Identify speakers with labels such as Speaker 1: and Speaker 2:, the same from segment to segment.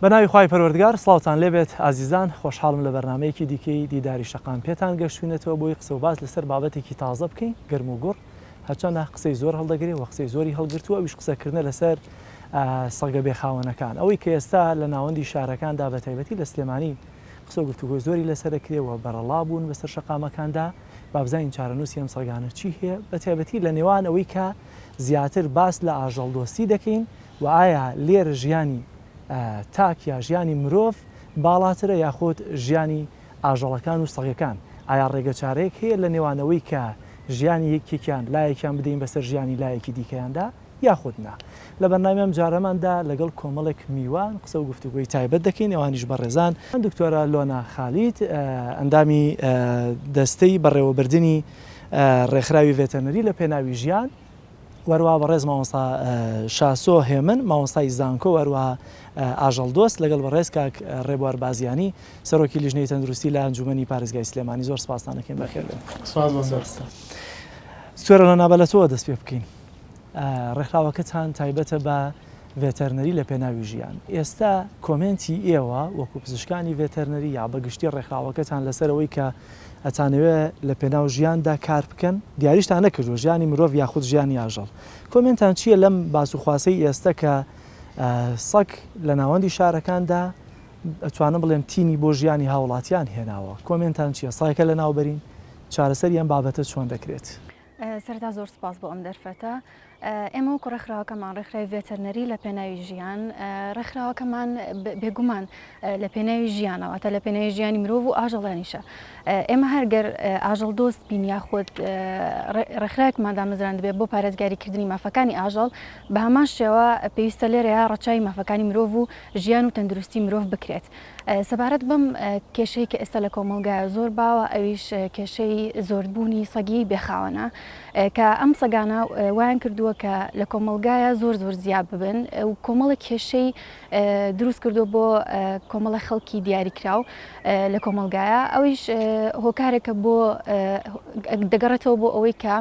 Speaker 1: بەناوی خوای پەروەردگار سڵاوتان لێبێت ئازیزان خۆشحاڵم لە بەرنامەیەکی دیکەی دیداری شەقام پێتان گەشتوونەتەوە بۆی قسە و باس لەسەر بابەتێکی تازە بکەین گەرم و گوڕ هەرچەندە قسەی زۆر هەڵدەگرێت و قسەی زۆری هەڵگرتووە ئەویش قسەکردنە لەسەر سەگە بێخاوەنەکان ئەوەی کە ئێستا لە ناوەندی شارەکاندا بە تایبەتی لە سلێمانی قسە و گفتوگۆی زۆری لەسەر دەکرێتەوە بەرەڵا بوون بەسەر شەقامەکاندا با بزانین چارەنووسی ئەم سەگانە چی هەیە بە تایبەتی لە نێوان ئەوەی کە زیاتر باس لە ئاژەڵدۆستی دەکەین و ئایا لێرە ژیانی تاک یا ژیانی مرۆڤ باڵاترە یاخود ژیانی ئاژەڵەکان و سەگەکان ئایا ڕێگە چارەیەک هەیە لە نێوانەوەی کە ژیانی یەکێکیان لایەکیان بدەین بەسەر ژیانی لایەکی دیکەیاندا یاخود نا لە بەرنامەم جارەماندا لەگەڵ کۆمەڵێک میوان قسە و گفتوگۆی تایبەت دەکەین ئەوانیش بەڕێزان دکتۆرە لۆنا خالیت ئەندامی دەستەی بەڕێوەبردننی ڕێکخراوی ڤێتەرنەری لە پێناوی ژیان وەروە بەڕێز مامۆستا شاسۆ هێمن مامۆستای زانکۆ وەروە ئاژەڵدۆست لەگەڵ بەڕێز کاک ڕێبوار بازیانی سەرۆکی لیژنەی تەندروستی لە ئەنجومەنی پارێزگای سلێمانی زۆر سپاسان دەکەین بەخێر بێن. سوێرە لە نابەلەتەوە دەست پێ بکەین. ڕێکخراوەکەتان تایبەتە بە ڤێتەرنەری لە پێناوی ژیان. ئێستا کۆمنتی ئێوە وەکو پزیشکانی ڤێتەرنەری یا بەگشتی ڕێکخراوەکەتان لەسەرەوەی کە ئەتانەوێت لە پێناو ژیاندا کار بکەن دیاریشتان نەکردو ژیانی مرۆڤ یاخود ژیانی ئاژەڵ. کۆمنتان چییە لەم باسوخواسەی ئێستا کە سەگ لە ناوەندی شارەکاندا ئەتوانم بڵێم تینی بۆ ژیانی هاوڵاتیان هێناوە. کۆمنتان چییە؟ سایکە لە ناوبەرین چارەسەری ئەم بابەتە چۆن دەکرێت؟
Speaker 2: سەرتا زۆر سپاس بۆ ئەم دەرفەتە. ئێمە وەکو ڕێکخراوەکەمان ڕێکخراوی ڤێتەرنەری لە پێناوی ژیان ڕێکخراوەکەمان بێگومان لە پێناوی ژیانەوە تا لە پێناوی ژیانی مرۆڤ و ئاژەڵانیشە. ئێمە هەرگەر ئاژەڵدۆست بین یاخود ڕێکخراوێکمان دامەزراند دەبێت بۆ پارێزگاریکردنی مافەکانی ئاژەڵ بە هەمان شێوە پێویستە لێرەیە ڕەچاوی مافەکانی مرۆڤ و ژیان و تەندروستی مرۆڤ بکرێت. سەبارەت بەم کێشەی کە ئێستا لە کۆمەلگایە زۆر باوە ئەویش کێشەی زۆربوونی سەگی بێخاوەنە کە ئەم سەگانە وایان کردووە کە لە کۆمەلگایە زۆر زیاد ببن و کۆمەڵی کێشەی دروست کردو بۆ کۆمەڵە خەڵکی دیاریکراو لە کۆمەلگایە ئەویش هۆکارێکە بۆ دەگەڕێتەوە بۆ ئەوەی کە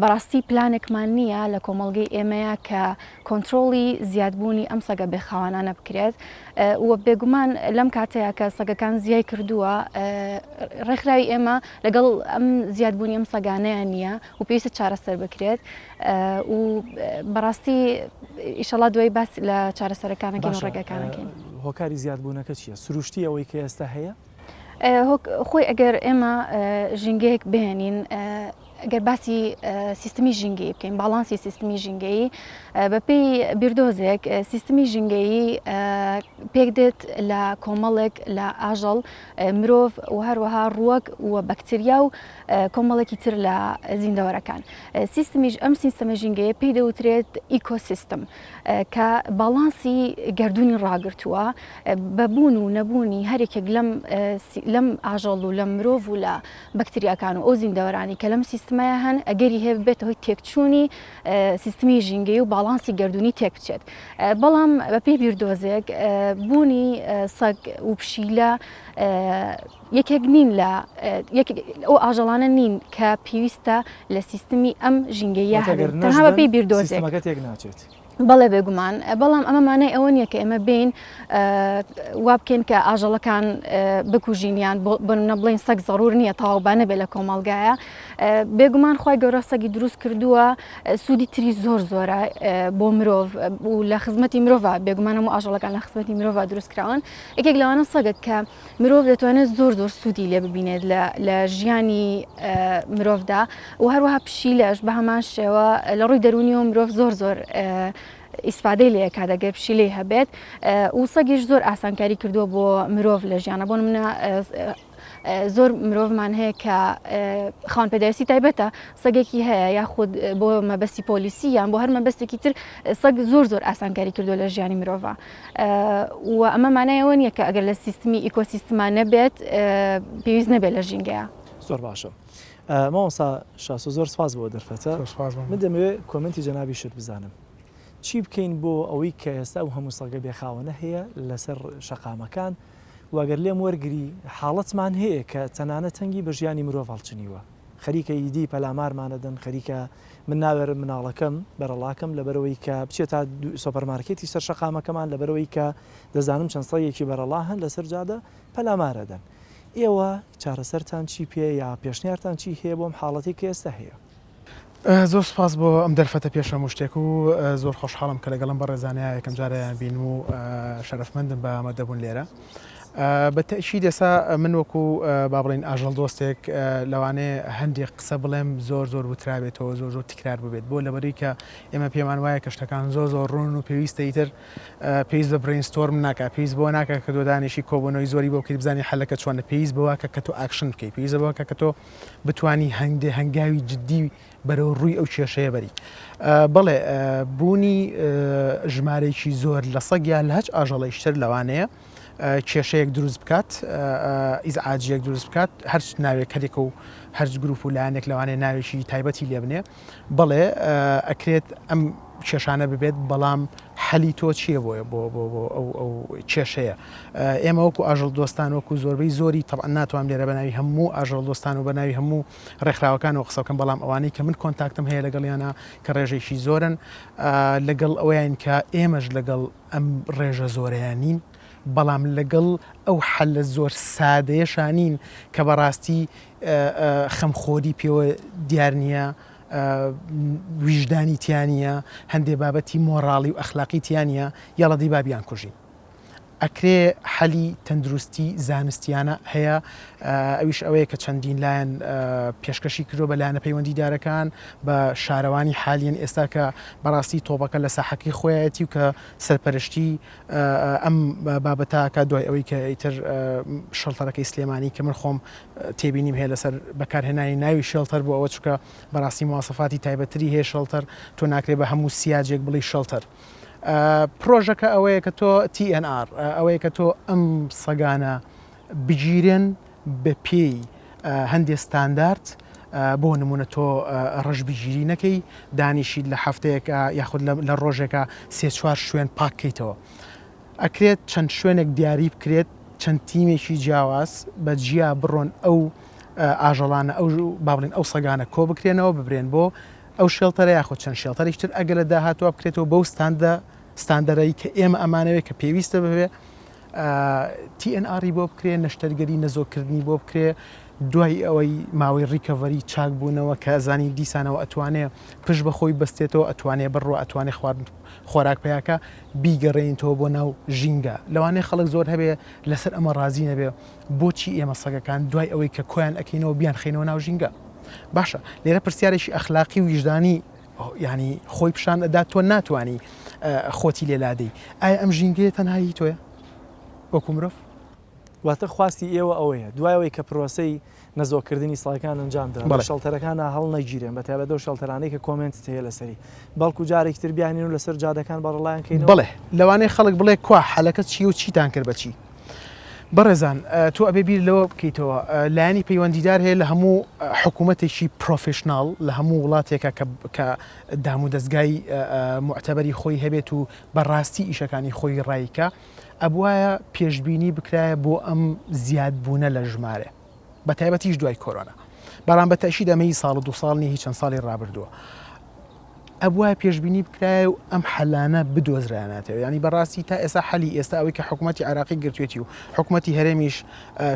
Speaker 2: بەڕاستی پلانێکمان نییە لە کۆمەلگەی ئێمەیە کە کۆنتترۆڵی زیادبوونی ئەم سەگە بێخاوانانە بکرێت و بێگومان لەم کاتەیە کە سەگەکان زیای کردووە ڕێکخراوی ئێمە لەگەڵ ئەم زیادبوونی ئەم سەگانەیە نییە و پێویستە چارەسەر بکرێت و بەڕاستی ئیشەڵا دوای باس لە چارەسەرەکانەکەین و ڕێگەکانەکەین.
Speaker 1: هۆکاری زیادبوونەکە چییە؟ سروشتی ئەوەی کە ئێستا هەیە؟
Speaker 2: خۆی ئەگەر ئێمە ژینگەیەک بهێنین ئەگەر باسی سیستمی ژینگەی بکەین باڵانسی سیستمی ژینگەیی بەپێی بیردۆزێک سیستمی ژینگەیی پێک دێت لە کۆمەڵێک لە ئاژەڵ مرۆڤ و هەروەها ڕووەک و بەکتریا و کۆمەڵێکی تر لە زیندەوەرەکان. ئەم سیستەمە ژینگەیە پێی دەوترێت ئیکۆسیستم کە باڵانسی گەردوونی ڕاگرتووە بەبوون و نەبوونی هەرێکێک لەم ئاژەڵ و لە مرۆڤ و لە بەکتریاکان و ئەو زیندەوەرانی کە لەم سیستمەیە هەن ئەگەری هەیە بێتە هۆی تێکچوونی سیستمی ژینگەی و باڵانسی گەردوونی تێک بچێت. بەڵام بەپێی بیردۆزێک بوونی سەگ و پشیلە یەکێک نین لە ئەو ئاژەڵانە نین کە پێویستە لە سیستمی ئەم ژینگەیە هەبێت تەنها بەپێی بیردۆزێک
Speaker 1: ناچێت.
Speaker 2: بەڵێ بێگومان بەڵام ئەمەمانەی ئەوە نییە کە ئێمە بین وا بکەین کە ئاژەڵەکان بکوژینیان بۆ نە بڵین سەگ زەڕور نییە تاوابانە بێ لە کۆمەلگایە بێگومان خی گەورە سەگی دروست کردووە سوودی تری زۆرە بۆ مرۆڤ و لە خزمەتی مرۆڤ بێگومانە و ئاژەڵەکان لە خزمەتی مرۆڤ دروستکراون یەکێک لەوانە سەگێک کە مرۆڤ دەتوانێت زۆر سوودی لێ ببینێت لە ژیانی مرۆڤدا و هەروەها پشیلەش بە هەمان شێوە لە ڕووی دەرونی و مرۆڤ زۆر ئیسفادەی لێ کادەگەر پشیلەی هەبێت و سەگیش زۆر ئاسانکاری کردووە بۆ مرۆڤ لە ژیانە بۆ نمونە زۆر مرۆڤمان هەیە کە خاوەنپێداویستی تایبەتە سەگێکی هەیە یاخود بۆ مەبەستی پۆلیسی یان بۆ هەر مەبەستێکی تر سەگ زۆر ئاسانکاری کردووە لە ژیانی مرۆڤ و ئەمە مانایەوە نییە کە ئەگەر لە سیستمی ئیکۆسیستمان نەبێت پێویست نەبێت لە ژینگەیە.
Speaker 1: زۆر باشە. مامۆستا شاسۆ زۆر سپاس بۆ دەرفەتە. من دەمەوێت کۆمنتی جەنابی شت بزانم. چی بکەین بۆ ئەوەی کە ئێستا و هەموو سەگە بێخاوەنە هەیە لەسەر شەقامەکان واگەر لێم وەرگری حاڵەتمان هەیە کە تەنانە تەنگی بە ژیانی مرۆڤ هەڵچنیوە خەریکە ئیدی پەلامارمانەدەن خەریکە من ناوێرم مناڵەکەم بەرەڵاکەم لەبەرەوەی کە بچێت تا سۆپەرمارکێتی سەر شەقامەکەمان لەبەرەوەی کە دەزانم چەند سەیەکی بەرەڵا هەن لەسەر جادە پەلامارەدەن. ئێوە چارەسەرتان چی پێ یا پێشنیارتان چی هەیە بۆم حاڵەتی کە ئێستا هەیە؟
Speaker 3: زۆر سپاس بۆ ئەم دەرفەتە پێشە شتێک و زۆر خۆشحاڵم کە لەگەڵم بە ڕێزانەیە یەکەم جارەیان بین و شەرەفمەندم بە ئامادەبوون لێرە. بە تەشید ئێستا من وەکو با بڵین ئاژەڵ دۆستێک لەوانەیە هەندێک قسە بڵێم زۆر زۆر وترابێتەوە زۆر زۆر تکرار ببێت بۆ لەبەری کە ئێمە پێمان وایە کە شتەکان زۆر زۆر ڕوون و پێویستە ئیتر پێویست بە برینستۆرم ناکە پێویست بۆ ناکە کە دۆدانێکی کۆبوونەوەی زۆری بۆ بکەیت بزانانی حەلەکە چۆنە پێویست بەوە کە تۆ ئاکشن بکەیت پێویستە بەوە کە تۆ بتانی هەنگاوی جددی بەرەو ڕووی ئەو کێشەیە بەری. بەڵێ بوونی ژمارەیەکی زۆر لە سەگیان لە هەچ ئاژەڵیشتر لەوانەیە کێشەیەک دروست بکات ئیزعاجیەک دروست بکات هەرچ ناوێک هەرێک و هەرچ گروپ و لایەنێک لەوانەیە ناوێکی تایبەتی لێ بنێ بڵێ ئەکرێت ئەم کێشانە ببێت بەڵام حەلی تۆ چییە بۆیە بۆ ئەو کێشەیە. ئێمە وەکو ئاژەڵ دۆستان وەکو زۆربەی زۆری تەبعەن ناتوانم لێرە بەناوی هەموو ئاژەڵ دۆستان و بەناوی هەموو ڕێکخراوەکان و قسەکەم بەڵام ئەوانەی کە من کۆنتاکتم هەیە لەگەڵیانە کە ڕێژێکی زۆرن لەگەڵ ئەویان کە ئێمەش لەگەڵ ئەم ڕێژە زۆرەیانین بەڵام لەگەڵ ئەو حەلە زۆر سادەیەشانین کە بەڕاستی خەمخۆری پێوە دیار نییە ویژدانی تیانە هەندێک بابەتی مۆڕاڵی و ئەخلاقی تیانە یاڵە دەی بابیان کوژین. ئەکرێ حەلی تەندروستی زانستیانە هەیە ئەویش ئەوەیە کە چەندین لایەن پێشکەشی کردو بە لایەنە پەیوەندیدارەکان بە شارەوانی حالیان ئێستا کە بەڕاستی تۆپەکە لە ساحەکەی خۆیەتی و کە سەرپەرشتی ئەم بابەتاکە دوای ئەوەی کە ئیتر شەڵتەرەکەی سلێمانی کە من خۆم تێبینیم هەیە لەسەر بەکارهێنانی ناوی شەڵتەر بۆ ئەوە چکە بەڕاستی مواسەفاتی تایبەتری هەیە شەڵتەر تۆ ناکرێت بە هەموو سیاجێک بڵی شەڵتەر. پرۆژەکە ئەوەیە کە تۆ TNR ئەوەیە کە تۆ ئەم سەگانە بگیرن بە پێی هەندێک ستاندارد بۆ نمونە تۆ ڕەشبگیری نەکەی دانیشی لە هەفتەیەکە یاخود لە ڕۆژێکە سێ چوار شوێن پاککەیتەوە. ئەکرێت چەند شوێنێک دیاری بکرێت چەند تیمێکی جیاواز بە جیا بڕۆن ئەو ئاژەڵانە ئەو با بڵین ئەو سەگانە کۆ بکرێنەوە ببرێن بۆ ئەو شێڵتەرە یاخود چەند شێڵتەرێکتر ئەگەر لە داهاتوە بکرێتەوە بەو ستاندەرەی کە ئێمە ئەمانەوەی کە پێویستە ببێ TNR بۆ بکرێ نەشتەرگەری نەزۆکردنی بۆ بکرێ دوای ئەوەی ماوەی ڕیکەڤەری چاک بوونەوە کە زانی دیسانەوە ئەتوانێ پشت بەخۆی بەستێتەوە ئەتوانێ بڕۆ ئەتوانێ خۆراک پیاکە بیگەڕێنیتەوە بۆ ناو ژینگە لەوانەیە خەڵک زۆر هەبێ لەسەر ئەمە ڕازی نەبێ بۆچی ئێمە سەگەکان دوای ئەوەی کە کۆیان ئەکەینەوە بیان خێنەوە ناو ژینگە. باشە لێرە پرسیارێکی ئەخلاقی و ویژدانی ینی خۆی پیشان ئەدا تۆ ناتوانانی خۆتی لێلادەی ئایا ئەم ژینگەیە تەنهایی تۆیە وەکو مرۆڤ؟
Speaker 1: واتە خواستی ئێوە ئەوەیە دوایەوەی کە پرۆسەی نەزۆکردنی سڵەکان ئەنجامدرا شەڵتەرەکانە هەڵ نەگیرێن بە تایبەت ئەو شەڵتەرانەی کە کۆمنت هەیە لەسەری بەڵکو جارێکتر بیانین و لەسەر جادەکان بەڕڵایانکەین.
Speaker 3: بڵێ لەوانەیە خەڵک بڵێ کوا حەلەکەت چی و چیتان کرد بەچی بەڕێزان تۆ ئەبێ بیر لەوە بکەیتەوە لایانی پەیوەندیدار هەیە لە هەموو حکوومەتێکی پرۆفشنال لە هەموو وڵاتێکە کە دام و دەستگای معتەبەری خۆی هەبێت و بەڕاستی ئیشەکانی خۆی ڕایکە ئەبوایە پێشببینی بکرایە بۆ ئەم زیادبوونە لە ژمارە بە تایبەتیش دوای کۆرۆنا بەڵام بە تەشی دەمەی ساڵ دو ساڵنی هیچ چەند ساڵی ڕابردووە ئەبوایە پێشببینی بکرایە و ئەم حەلانە بدۆزرایاناتەوە ینی بەڕاستی تا ئێستا حەلی ئێستا ئەوەی کە حکوومەتی عراقی گرتوێتی و حکوومەتی هەرێمیش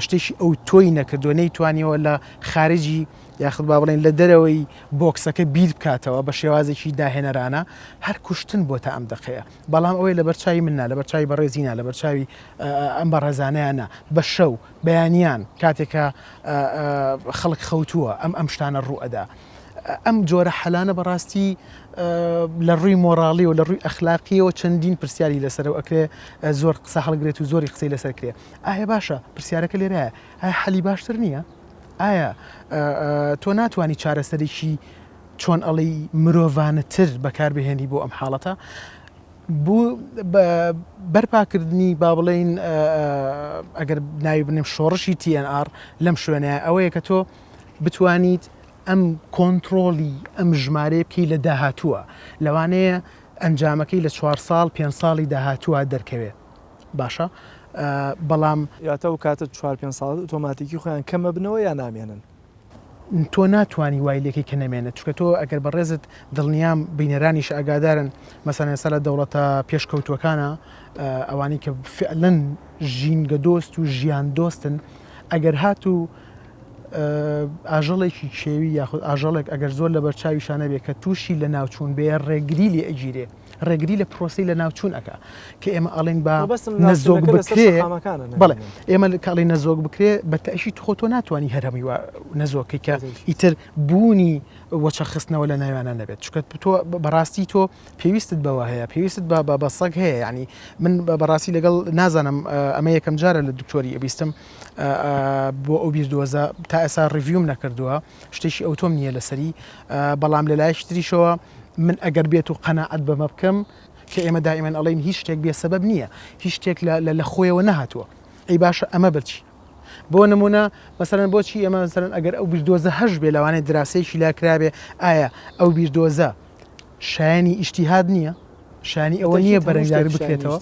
Speaker 3: شتێکی ئەو تۆی نەکردو نەیتوانیەوە لە خارجی یاخود با بڵێن لە دەرەوەی بۆکسەکە بیر بکاتەوە بە شێوازێکی داهێنەرانە هەر کوشتن بۆ تا ئەم دقەیە بەڵام ئەوەی لە بەرچاوی منە لە بەرچاوی بەڕێزینا لە بەرچاوی ئەم بەڕێزانەیانە بە شەو بەیانیان کاتێکە خەڵک خەوتووە ئەم شتانە ڕوئەدا ئەم جۆرە حەلانە بەڕاستی لە ڕووی مۆراڵی و لە ڕووی ئەخلاقیەوە چەندین پرسیاری لەسەر و ئەکرێ زۆر قسە هەڵگرێت و زۆری قسەی لەسەر کرێ ئایا باشە پرسیارەکە لێرەیە ئایا حەلی باشتر نییە؟ ئایا تۆ ناتوانانی چارەسەرێکی چۆن ئەڵی مرۆڤانەتر بەکاربهێنی بۆ ئەم حاڵەتە بوو بەرپاکردنی با بڵێن ئەگەر ناوی بنێم شۆڕشی TNR لەم شوێنەیە ئەوەیە کە تۆ بتوانیت ئەم کۆنتترۆلی ئەم ژمارە بکەی لە داهاتووە لەوانەیە ئەنجامەکەی لە 4 ساڵ 5 ساڵی داهاتووە دەرکەوێت باشە بەڵام
Speaker 1: یاتە و کاتە 4-5 ساڵ ئۆتۆماتیکی خۆیان کەمە بنەوە یا نامێنن
Speaker 3: تۆ ناتوانانی وای لێکی کە نەمێنێت چکە تۆ ئەگەر بەڕێزت دڵنیام بینەرانیش ئاگادارن مەسەن ئێستا لە دەوڵەتە پێشکەوتوەکانە ئەوانی کە فعلەن ژینگە دۆست و ژیان دۆستن ئەگەر هات و ئاژەڵێکی کێوی یاخود ئاژەڵێک ئەگەر زۆر لە بەرچاویشانە بێت کە تووشی لە ناوچوون بێ ڕێگری لێ ئەگیرێ ڕێگری لە پرۆسی لە ناوچوون ئەکا کە ئێمە ئەڵێن بە نەزۆک بکرێ بڵێ ئێمە کاڵی نەزۆک بکرێ بە تەشی خۆ تۆ ناتوانانی هەرمی نەزۆکی کە ئیتر بوونی وەچە خستنەوە لە ناوانە نەبێت چکە تۆ بەڕاستی تۆ پێویستت بەوە هەیە پێویستت بە سەگ هەیە ینی من بەڕاستی لەگەڵ نازانم ئەمە یەکەم جارە لە دکتۆری ئەبیستم بۆ ئەو بیردۆزە تا ئێستا ڕیڤیوم نەکردووە شتێکی ئەوتۆم نییە لەسەری بەڵام لە لایەکی تریشەوە من ئەگەر بێت و قەنەعەت بەمە بکەم کە ئێمە دائیمەن ئەڵێن هیچ شتێک بێ سەبەب نییە هیچ شتێک لە خۆیەوە نەهاتووە ئەی باشە ئەمە بچی بۆ نمونە مەسەرەن بۆچی ئەمە مەسەرەن ئەگەر ئەو بیردۆزە هەش بێ لەوانێت دراسەیەکی لاکرابێ ئایا ئەو بیردۆزە شایانی ئیشتیهاد نییە شانی ئەوە نییە بەرەنگاری بکرێتەوە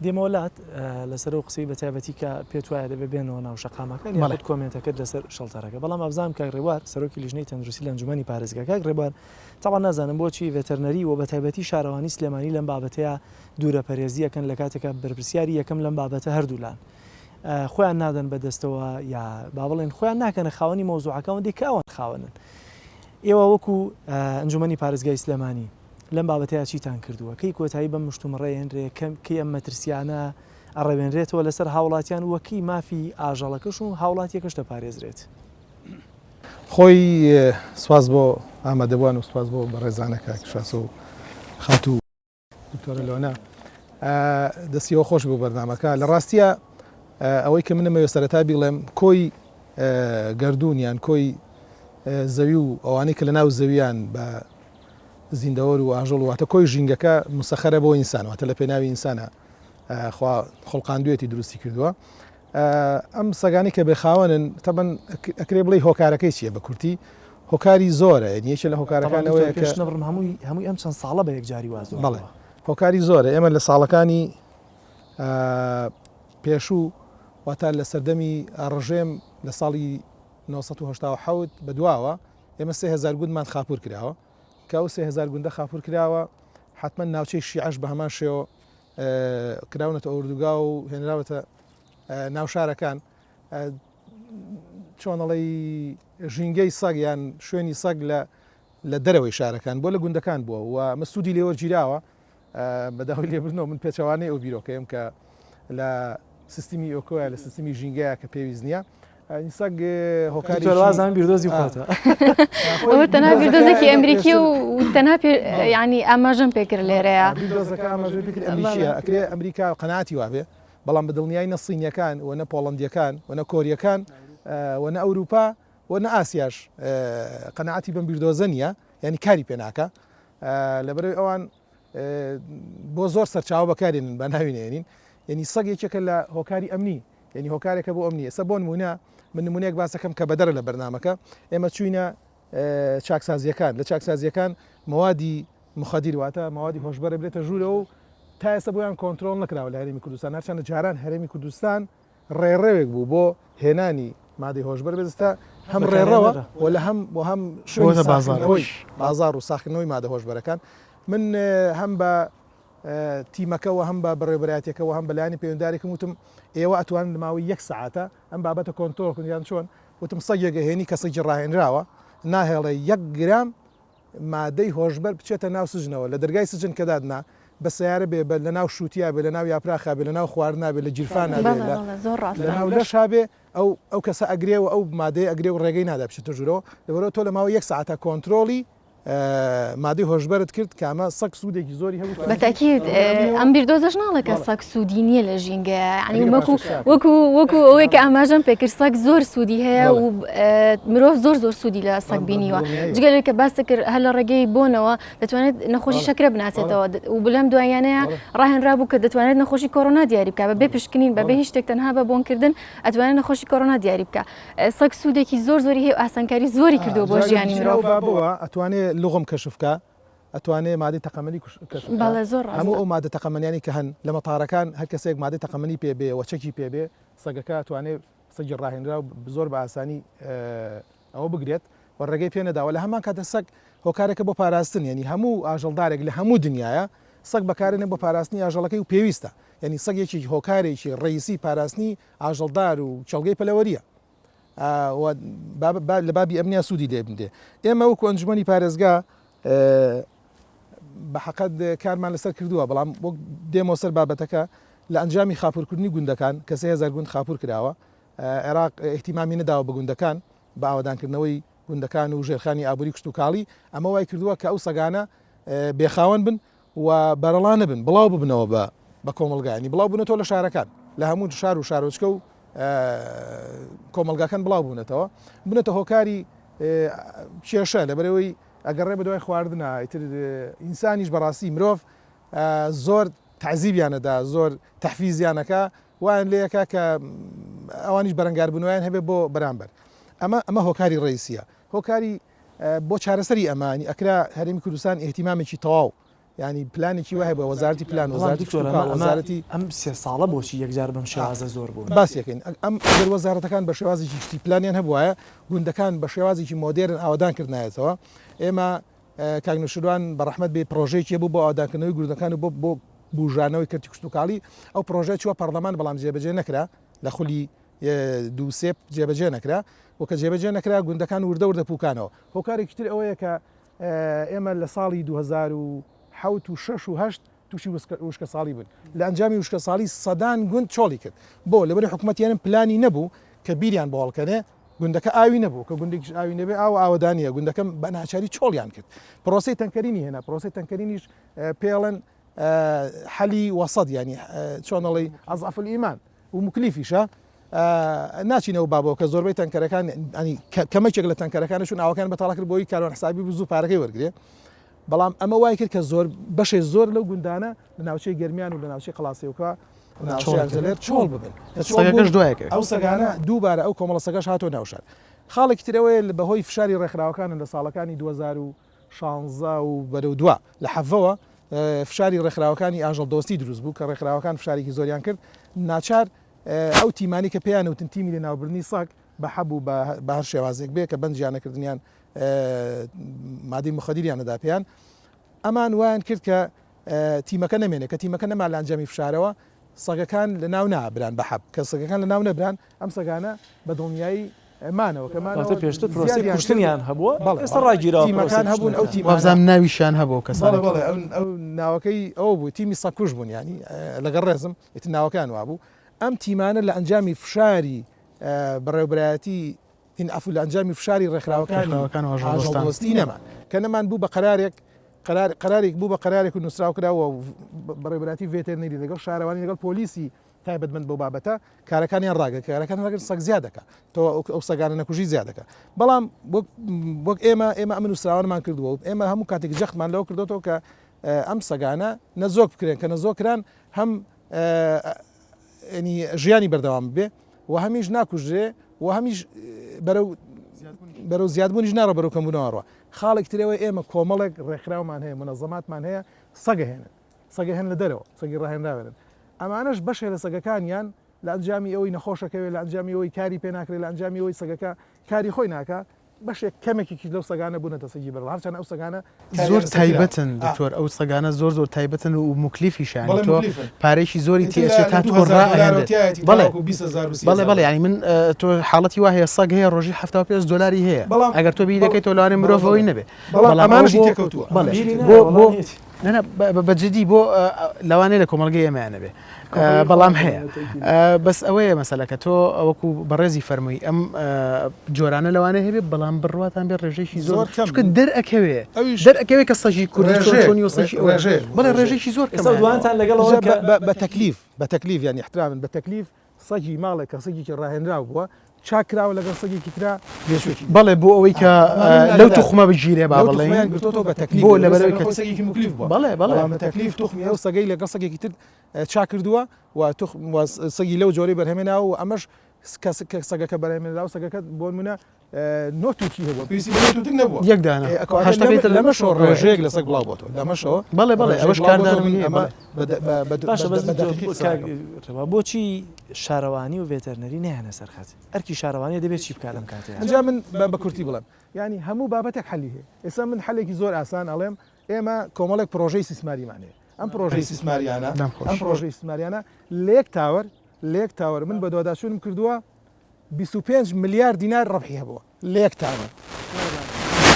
Speaker 1: دێمەوەلات لەسەر و قسەی بەتابەتی کە پێت وایە دەبێ بێنەوە ناو شەقامەکان یاخود کۆمنتەکەت لەسەر شەڵتەرەکە بەڵام ئەبزانم کاک ڕێبوار سەرۆکی لیژنەی تەندروستی لە ئەنجومەنی پارێزگا کاک ڕێبوار تاوان نازانم بۆچی ڤێتەرنەری و بەتایبەتی شارەوانی سلێمانی لەم بابەتەیە دوورە پەرێزیەکەن لە کاتێکە بەرپرسیاری یەکەم لەم بابەتە هەردوولان خۆیان نادەن بەدەستەوە یا با بڵێن خۆیان ناکەنە خاوەنی مەوزوعەکەەوە دیکە ئەوان خاوەنن ئێوە وەکو ئەنجومەنی پارێزگای سلێمانی لەم بابەتەیە چیتان کردووە کەی کۆتایی بەم مشتومڕێنرێ کەی ئەم مەترسیانە ئەڕەوێنرێتەوە لەسەر هاوڵاتیان وەکی مافی ئاژەڵەکەش و هاوڵاتیەکەش دەپارێزرێت
Speaker 4: خۆی سواز بۆ ئامادەبووان و سواز بۆ بەڕێزانەکە شاس و خاتوو دکتۆرە لۆنا دەستیەوە خۆش بوو بەرنامەکە لە ڕاستیە ئەوەی کە منەمەوێ سەرەتا بیڵێم کۆی گەردوونیان کۆی زەوی و ئەوانەی کە لە ناو زەویان بە زیندەوەر و ئاژەڵ واتە کۆی ژینگەکە مسەخەرە بۆ ئینسان واتە لە پێناوی ئینسانە خوا خۆڵقاندوێتی دروستی کردووە ئەم سەگانی کە بێخاوەنن تەبەن ئەکرێ بڵێ هۆکارەکەی چییە بە کورتی هۆکاری زۆرە یەکێ لە هۆکارەکانەوەی
Speaker 1: پێشنەبڕم هەمووی ئەم چەند ساڵە بە یەکجاری واز
Speaker 4: بەڵێ هۆکاری زۆرە ئێمە لە ساڵەکانی پێشوو واتە لە سەردەمی ڕژێم لە ساڵی 1970 بەدواوە ئێمە 3000 گوندمان خاپور کراوە کە ئەو 3000 گوندە خاپور کراوە حتمما ناوچەی شیعەش بە هەمان شێوە کراونەتە ئەوردوگا و هێنراوەتە ناو شارەکان چۆنەڵی ژینگەی سەگ یان شوێنی سەگ لە دەرەوەی شارەکان بۆ لە گوندەکان بووە و مەسوودی لێوەرگیراوە بەداوای لێبرنەوە من پێچەوانەی ئەو بیرۆکەیم کە لە سیستمی ئۆکۆە لە سیستمی ژینگەیە کە پێویست نییە سەگ هۆکاری
Speaker 1: وازان بیردۆزی خۆتە
Speaker 2: ئەوە تەنها بیردۆزێکی ئەمریکی و تەنها ینی ئاماژەم پێکرد لێرەیە
Speaker 4: ئەکرێ ئەمریکا قەناعەتی وابێ بەڵام بە دڵنیای نەسینیەکان وەنە پۆڵەندیەکان وەنە کۆریەکان وەنە ئەوروپا وەنە ئاسیاش قەناعەتی بەم بیردۆزە نیە ینی کاری پێ ناکە لەبەرەوەی ئەوان بۆ زۆر سەرچاوە بەکارێنن بە ناوینێنین یعنی سەگ یەکێکە لە هۆکاری ئەمنی یعنی هۆکارێکە بۆ ئەمنیە سە بۆ نمونە من نمونەیەک باسەکەم کە بەدەرە لە بەرنامەکە ئێمە چوینە چاکسازیەکان لە چاکسازیەکان موادی مخەدیر واتە موادی هۆشبەرە بێتە ژوورە و تا ئێستا بۆیان کۆنتترۆل نکراوە لە هەرێمی کوردستان هەرچەندە جاران هەرێمی کوردستان ڕێڕەوێک بوو بۆ هێنانی مادەی هۆشبەر بێستا هەم ڕێڕەوە و لە هەم بۆ هەم شوێنە بازار و ساختنەوەی مادە هۆشبەرەکان من هەم بە تیمەکەەوە هەم بە بەڕێبەراتێکەوە هەم بەلایانی پەیوەنددارێکم وتم ئێوە ئەتوانن ماوەی 1 ساعتە ئەم بابەتە کۆنتترۆل کردیان چۆن وتم سەگێکە هێنی کەسێکی ڕاهێنراوە ناهێڵێ 1 گرام مادەی هۆشبەر بچێتە ناو سژنەوە لە دەرگای سجن کە دادنا بە سیارە بێ لە ناو شووتیا بێ لە ناو یاپراخا بێ لە ناو خواردنا بێ لە جیرفان لە ناو لەشا بێ ئەو کەسە ئەگرێ و ئەو مادەی ئەگرێ و ڕێگەی نادا بچێتە ژوورەوە لەبەرەوە تۆ لە ماوەی 1 ساعتە کۆنتترۆلی مادەی هۆشبەرت کرد کامە سەگ سوودێکی زۆری هەبوو
Speaker 2: بەتاکید ئەم بیردۆزەش ناڵێکە سەگ سوودی نییە لە ژینگە ینی وەکو ئەوەی کە ئاماژەم پێکرد سەگ زۆر سوودی هەیە و مرۆڤ زۆر سوودی لە سەگ بینیوە جگەلێک کە باس کرد هەر لە ڕێگەی بۆنەوە دەتوانێت نەخۆشی شەکرە بناسێتەوە و بلەم دوایانەیە ڕاهێنرابوو کە دەتوانێت نەخۆشی کۆڕۆنا دیاری بکە بەبێ پشکنین بەبێ هیچ شتێک تەنها بە بۆنکردن ئەتوانێت نەخۆشی کۆڕۆنا دیاری بکە سەگ سوودێکی زۆری هەیە و ئاسانکاری زۆری کردو بۆ ژیانی مرۆڤ
Speaker 4: ئەتوانێت لغم کەشفکە ئەتوانێت مادەی تەقەمەنی هەموو ئەو مادە تەقەمەنیانی کە هەن لە مەتارەکان هەر کەسێک مادەی تەقەمەنی پێبێ وەچەکی پێبێ سەگەکە ئەتوانێت سەگی ڕاهێنرا و زۆر بە ئاسانی ئەوە بگرێت و ڕێگەی پێ نەداوە لە هەمان کاتە سەگ هۆکارێکە بۆ پاراستن ینی هەموو ئاژەڵدارێک لە هەموو دنیاە سەگ بەکارێنێ بۆ پاراستنی ئاژەڵەکەی و پێویستە ینی سەگێکی هۆکارێکی ڕئیسی پاراستنی ئاژەڵدار و چەڵگەی پەلەوەریە لە بابی ئەمنیا سوودی لێ بدێ ئێمە وەکو ئەنجومەنی پارێزگا بە حەقەت کارمان لەسەر کردووە بەڵام وەک دێمەوە سەر بابەتەکە لە ئەنجامی خاپورکردنی گوندەکان کە 3000 گوند خاپور کراوە عێراق احتیمامی نەداوە بە گوندەکان بە ئاوادانکردنەوەی گوندەکان و ژێرخانی ئابووری کشت و کاڵی ئەمە وای کردووە کە ئەو سەگانە بێخاوەن بن و بەرەڵانە بن بڵاو ببنەوە بە کۆمەلگانی بڵاو بوونەتەوە لە شارەکان لە هەموو شار و شارۆچکە و کۆمەلگاکان بڵاو بوونەتەوە بنێتە هۆکاری کێشە لەبەرەوەی ئەگەڕێ بە دوای خواردنە ئیتر ئینسانیش بەڕاستی مرۆڤ زۆر تعزیبیانەدا زۆر تەحفیزیانەکە وایان لەیەکە کە ئەوانیش بەرەنگار بنویان هەبێ بۆ بەرامبەر ئەمە هۆکاری ڕئیسیە هۆکاری بۆ چارەسەری ئەمانی ئەکرا هەرێمی کوردستان احتیمامێکی تەواو ینی پلانێکی وایە بە وەزارەتی پلان وەزارەتی
Speaker 1: ئەم 3 ساڵە بۆچی یەکجار بەم شێوازە زۆر بوو
Speaker 4: باسیەکەین ئەم وەزارەتەکان بە شێوازێکی شتی پلانیان هەبووایە گوندەکان بە شێوازێکی مۆدێرن ئاوادان کردنایەتەوە ئێمە کاگنەشروان بە ڕەحمەت بێ پرۆژەیەکی بوو بۆ ئاوادانکردنەوەی گوندەکان و بۆ بژانەوەی کردی کشت و کاڵی ئەو پرۆژە چووە پەرلەمان بەڵام جێبەجێ نەکرا لە خولی دووسێ جێبەجێ نەکرا وکە جێبەجێ نەکرا گوندەکان وردە پوکانەوە هۆکارێکی تر ئەوەیە کە ئێمە لە ساڵی 2007 و 6 و 8 تووشی وشکە ساڵی بن لە ئەنجامی وشکە ساڵی سەدان گوند چۆڵی کرد بۆ لەبەر حکوومەتیانم پلانی نەبوو کە بیریان بۆڵکەنێ گوندەکە ئاوی نەبوو کە گوندێکیش ئاوی نەبێ ئاوادانیە گوندەکەم بە ناچاری چۆڵیان کرد پرۆسی تەنکەرینی هێنا پرۆسی تەنکەرینیش پێڵەن حەلی وەسەد ینی چۆنەڵی ئەزعف الئیمان و مکلیفیشە ناچینەوە بابەوە کە زۆربەی تەنکەرەکان کەمەێک لە تەنکەرەکانشون ئاوەکان بەتاڵ کرد بۆی کاروان حسابی بزوو پارەکەی وەرگێ بەڵام ئەمە وای کرد کە زۆر بەشێ زۆر لەو گوندانە لە ناوچەی گەرمیان و لە ناوچەی قڵاسیەوەکە ناوچەلێر چۆڵ ببن ئەو سەگانە دووبارە ئەو کۆمەڵە سەگەش هاتۆ ناوشار خاڵێکی ترەوەی لە بەهۆی فشاری ڕێکخراوەکانن لە ساڵەکانی 2016 و بەرەو دووە لە حەڤەوە فشاری ڕێکخراوەکانی ئاژەڵ دۆستی دروست بوو کە ڕێکخراوەکان فشارێکی زۆریان کرد ناچار ئەو تیمانی کە پێیان وتن تیمی لە ناوبردنی سەگ بە حەبوو بە هەر شێوازێک بێ کە بەنجیانەکردنیان مادەی مخەدیریانەدا پێیان ئەمان وایان کرد کە تیمەکە نەمێنێ کە تیمەکە نەما لە ئەنجامی فشارەوە سەگەکان لە ناو نابران بە حەب کە سەگەکان لە ناو نەبران ئەم سەگانە بە دڵنیایی مانەوە کەمانەوە
Speaker 1: پێشتر پرۆسی کوشتنیان هەبووە ئێستا ڕاگیرەوە
Speaker 4: تیمەکان هەبوون ئەو
Speaker 3: وابزانام ناویشان هەبوو کەس
Speaker 4: ئەو ناوەکەی ئەو بوو تیمی سەکوش بوون ینی لەگەڵ ڕێزم ئیت ناوەکان وابوو ئەم تیمانە لە ئەنجامی فشاری بەڕێوبرایەتی هین ئەفو لە ئەنجامی فشاری ڕێکخراوەکانی نەما کە نەمان بوو بە قەرارێک بوو بە قەرارێک و نووسراو کراوە بەڕێوبراتی ڤێتێرنەری لەگەڵ شارەوانی لەگەڵ پۆلیسی تایبەتمەند بۆ بابەتە کارەکانیان ڕاگە کارەکان ڕگەن سەگ زیاد دەکە تۆ ئەو سەگانە نەکوژی زیاد دەکە بەڵام وەک ئێمە ئەمە نووسراوانمان کردووە ئێمە هەموو کاتێک جەختمان لەوە کردوەوە کە ئەم سەگانە نەزۆک بکرێن کە نەزۆکران هەم ژیانی بەردەوام بێ و هەمیش ناکوژێ و هەمیش بەرەو زیادبوونیش ناڕە بەرەو کەمبوونەوەڕوە خاڵێک ترەوەی ئێمە کۆمەڵێک ڕێکخراومان هەیە منەظەماتمان هەیە سەگە هێن لە دەرەوە سەگی ڕاهێنراوێنن ئەمانەش بەشێ لە سەگەکانیان لە ئەنجامی ئەوەی نەخۆشەکەوێت لە ئەنجامی ئەوەی کاری پێ ناکرێت لە ئەنجامی ئەوەی سەگەکە کاری خۆی ناکە بەشێک کەمێکی لەو سەگانە بوونەتە سەگی بەرڵ هەرچەند ئەو سەگانە
Speaker 3: زۆر تایبەتن دکتۆر ئەو سەگانە زۆر تایبەتن و مکلیفیشان تۆ پارێکی زۆری تێچێت تا بەڵێ ینی من تۆ حاڵەتی وا هەیە سەگ هەیە ڕۆژی $75 هەیە ئەگەر تۆ بی دەکەیت تۆ لەوانێ مرۆڤەوەی نەبێ
Speaker 4: ئەمانشی تێکەوتووە
Speaker 3: بەجددی بۆ لەوانەیە لە کۆمەلگەی ئەمانە بێ بەڵام هەیە بەس ئەوەیە مەسەلەکە تۆ ئەوەکو بەڕێزی فەرمووی ئەم جۆرانە لەوانەیە هەبێت بەڵام بڕواتان بێ ڕێژێکی زۆر دەرەکەوێ کە سەژی کوردی بەڵێ ڕێژێکی زۆر
Speaker 1: دوانتان لەگەڵەوە
Speaker 4: بە تەکلیف ینی احترامن بە تەکلیف سەگی ماڵێک کە سەگێکی ڕاهێنراو بووە چاکراوە لەگەڵ سەگێکی ترا
Speaker 3: بەڵێ بۆ ئەوەی کە لەو توخمە بگیرێ با بڵێ
Speaker 4: بە تەکلیف
Speaker 3: بۆ لەبەرەوەی
Speaker 4: کە سەگێکی مکلیف بووە
Speaker 3: بەڵێ
Speaker 4: تەکلیف توخمی ئەو سەگەی لەگەڵ سەگێکی تر چا کردووە و سەگی لەو جۆرەی بەرهێمێناوە و ئەمەش سەگەکە بەرهێمێنراو سەگەکە بۆ نمونە نۆتوکی هەبووە پێویستی بە نۆتوتک نەبووە
Speaker 3: یەکدانە
Speaker 4: لەمە شۆ ڕێژەیەک لەسەر بڵاو بۆ لەمەشەوە
Speaker 3: بەڵێ بەڵێ ئەوەش کاردانە
Speaker 1: بۆچی شارەوانی و ڤێتەرنەری نیانە سەرخەت ئەرکی شارەوانی دەبێت چی بکارم کاتێ
Speaker 4: ئەنجا من بە کورتی بڵم ینی هەموو بابەتێک حەلی هەیە ئێستا من حلێکی زۆر ئاسان ئەڵێم ئێمە کۆمەڵێک پرۆژەی سیسماریمانەیە ئەم پرۆژەی سیسماریانە ئەم پرۆژەی سیسماریانە لێک تاوەر من بە دوواداشونم کردووە 25 ملیار دینار ڕەبحی هەبووە لێک تاوەر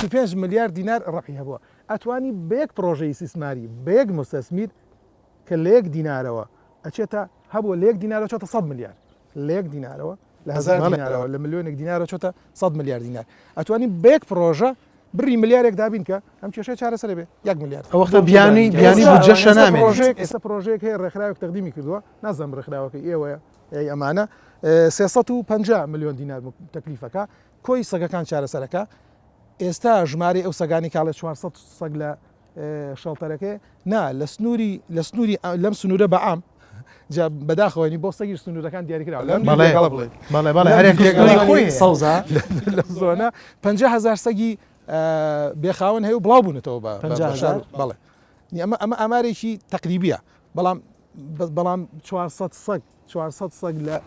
Speaker 4: 25 ملیار دینار ڕەبحی هەبووە ئەتوانی بەیەک پرۆژەی سیسماری بەیەک مستەسمیر کە لێک دینارەوە ئەچێتە هەبووە لێک دینارە چۆتە 100 ملیار لێک دینارەوە لە 1000 دینارەوە لە ملیۆنێک دینارە چۆتە 100 ملیار دینار ئەتوانی بەیەک پرۆژە بڕی ملیارێک دابین کە ئەم کێشەی چارەسەر بێ 1 ملیار
Speaker 3: ئەوەختە بیانی بودجەشە نامێت
Speaker 4: ئێستا پرۆژەیەک هەیە ڕێکخراوێک تەقدیمی کردووە نازانم ڕێکخراوەکەی ئێوەیە ئەمانە 350 میلیۆن دینار تەکلیفەکە کۆی سەگەکان چارەسەرەکە ئێستا ژمارە ئەو سەگانی کاڵێ 400 سەگ لە شەڵتەرەکەی نا لە سنووری لەم سنوورە بەعام جا بەداخەوەنی بۆ سەگیر سنوورەکان دیاریکراوە
Speaker 3: سەوزە
Speaker 4: لە زۆنە 50,000 سەگی بێخاون هەیە و بڵاو بوونەتەوە بەڵێ ئەمە ئامارێکی تەقریبیە بەڵام 400 سەگ لە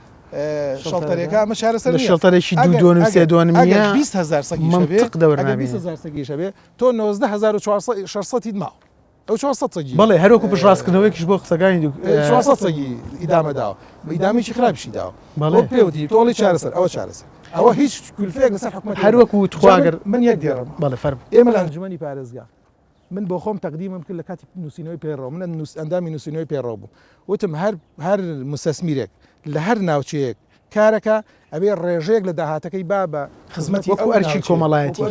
Speaker 4: شەڵتەرێکە ئەمە چارەسەر
Speaker 3: شەڵتەرێکی 2.2
Speaker 4: 20,000 سەگی شەبێ تۆ 19,600 ماوە ئەو 400 سەگی
Speaker 3: بەڵێ هەروەکو پشڕاستکردنەوەیکیش بۆ قسەکانی
Speaker 4: 400 سەگی ئیدامەداوە ئیدامێکی خراپشی داوە بەڵێ پێوتی تۆڵی چارەسەر ئەوە چارەسەر ئەوە هیچ کولفەیەک لەسەر حکومەت
Speaker 3: هەروەکو تخواگەر
Speaker 4: من یەک دێڕم
Speaker 3: بەڵێ فەرم
Speaker 4: ئێمە لە ئەنجومەنی پارێزگا من بۆ خۆم تەقدیمم کرد لە کاتی نووسینەوەی پێڕەوە من ئەندامی نووسینەوەی پێڕەوە بووم وتم هەر مستەسمیرێک لە هەر ناوچەیەک کارەکە ئەبێ ڕێژەیەک لە داهاتەکەی با بە خزمەتی
Speaker 3: وەکو ئەرکی کۆمەڵایەتی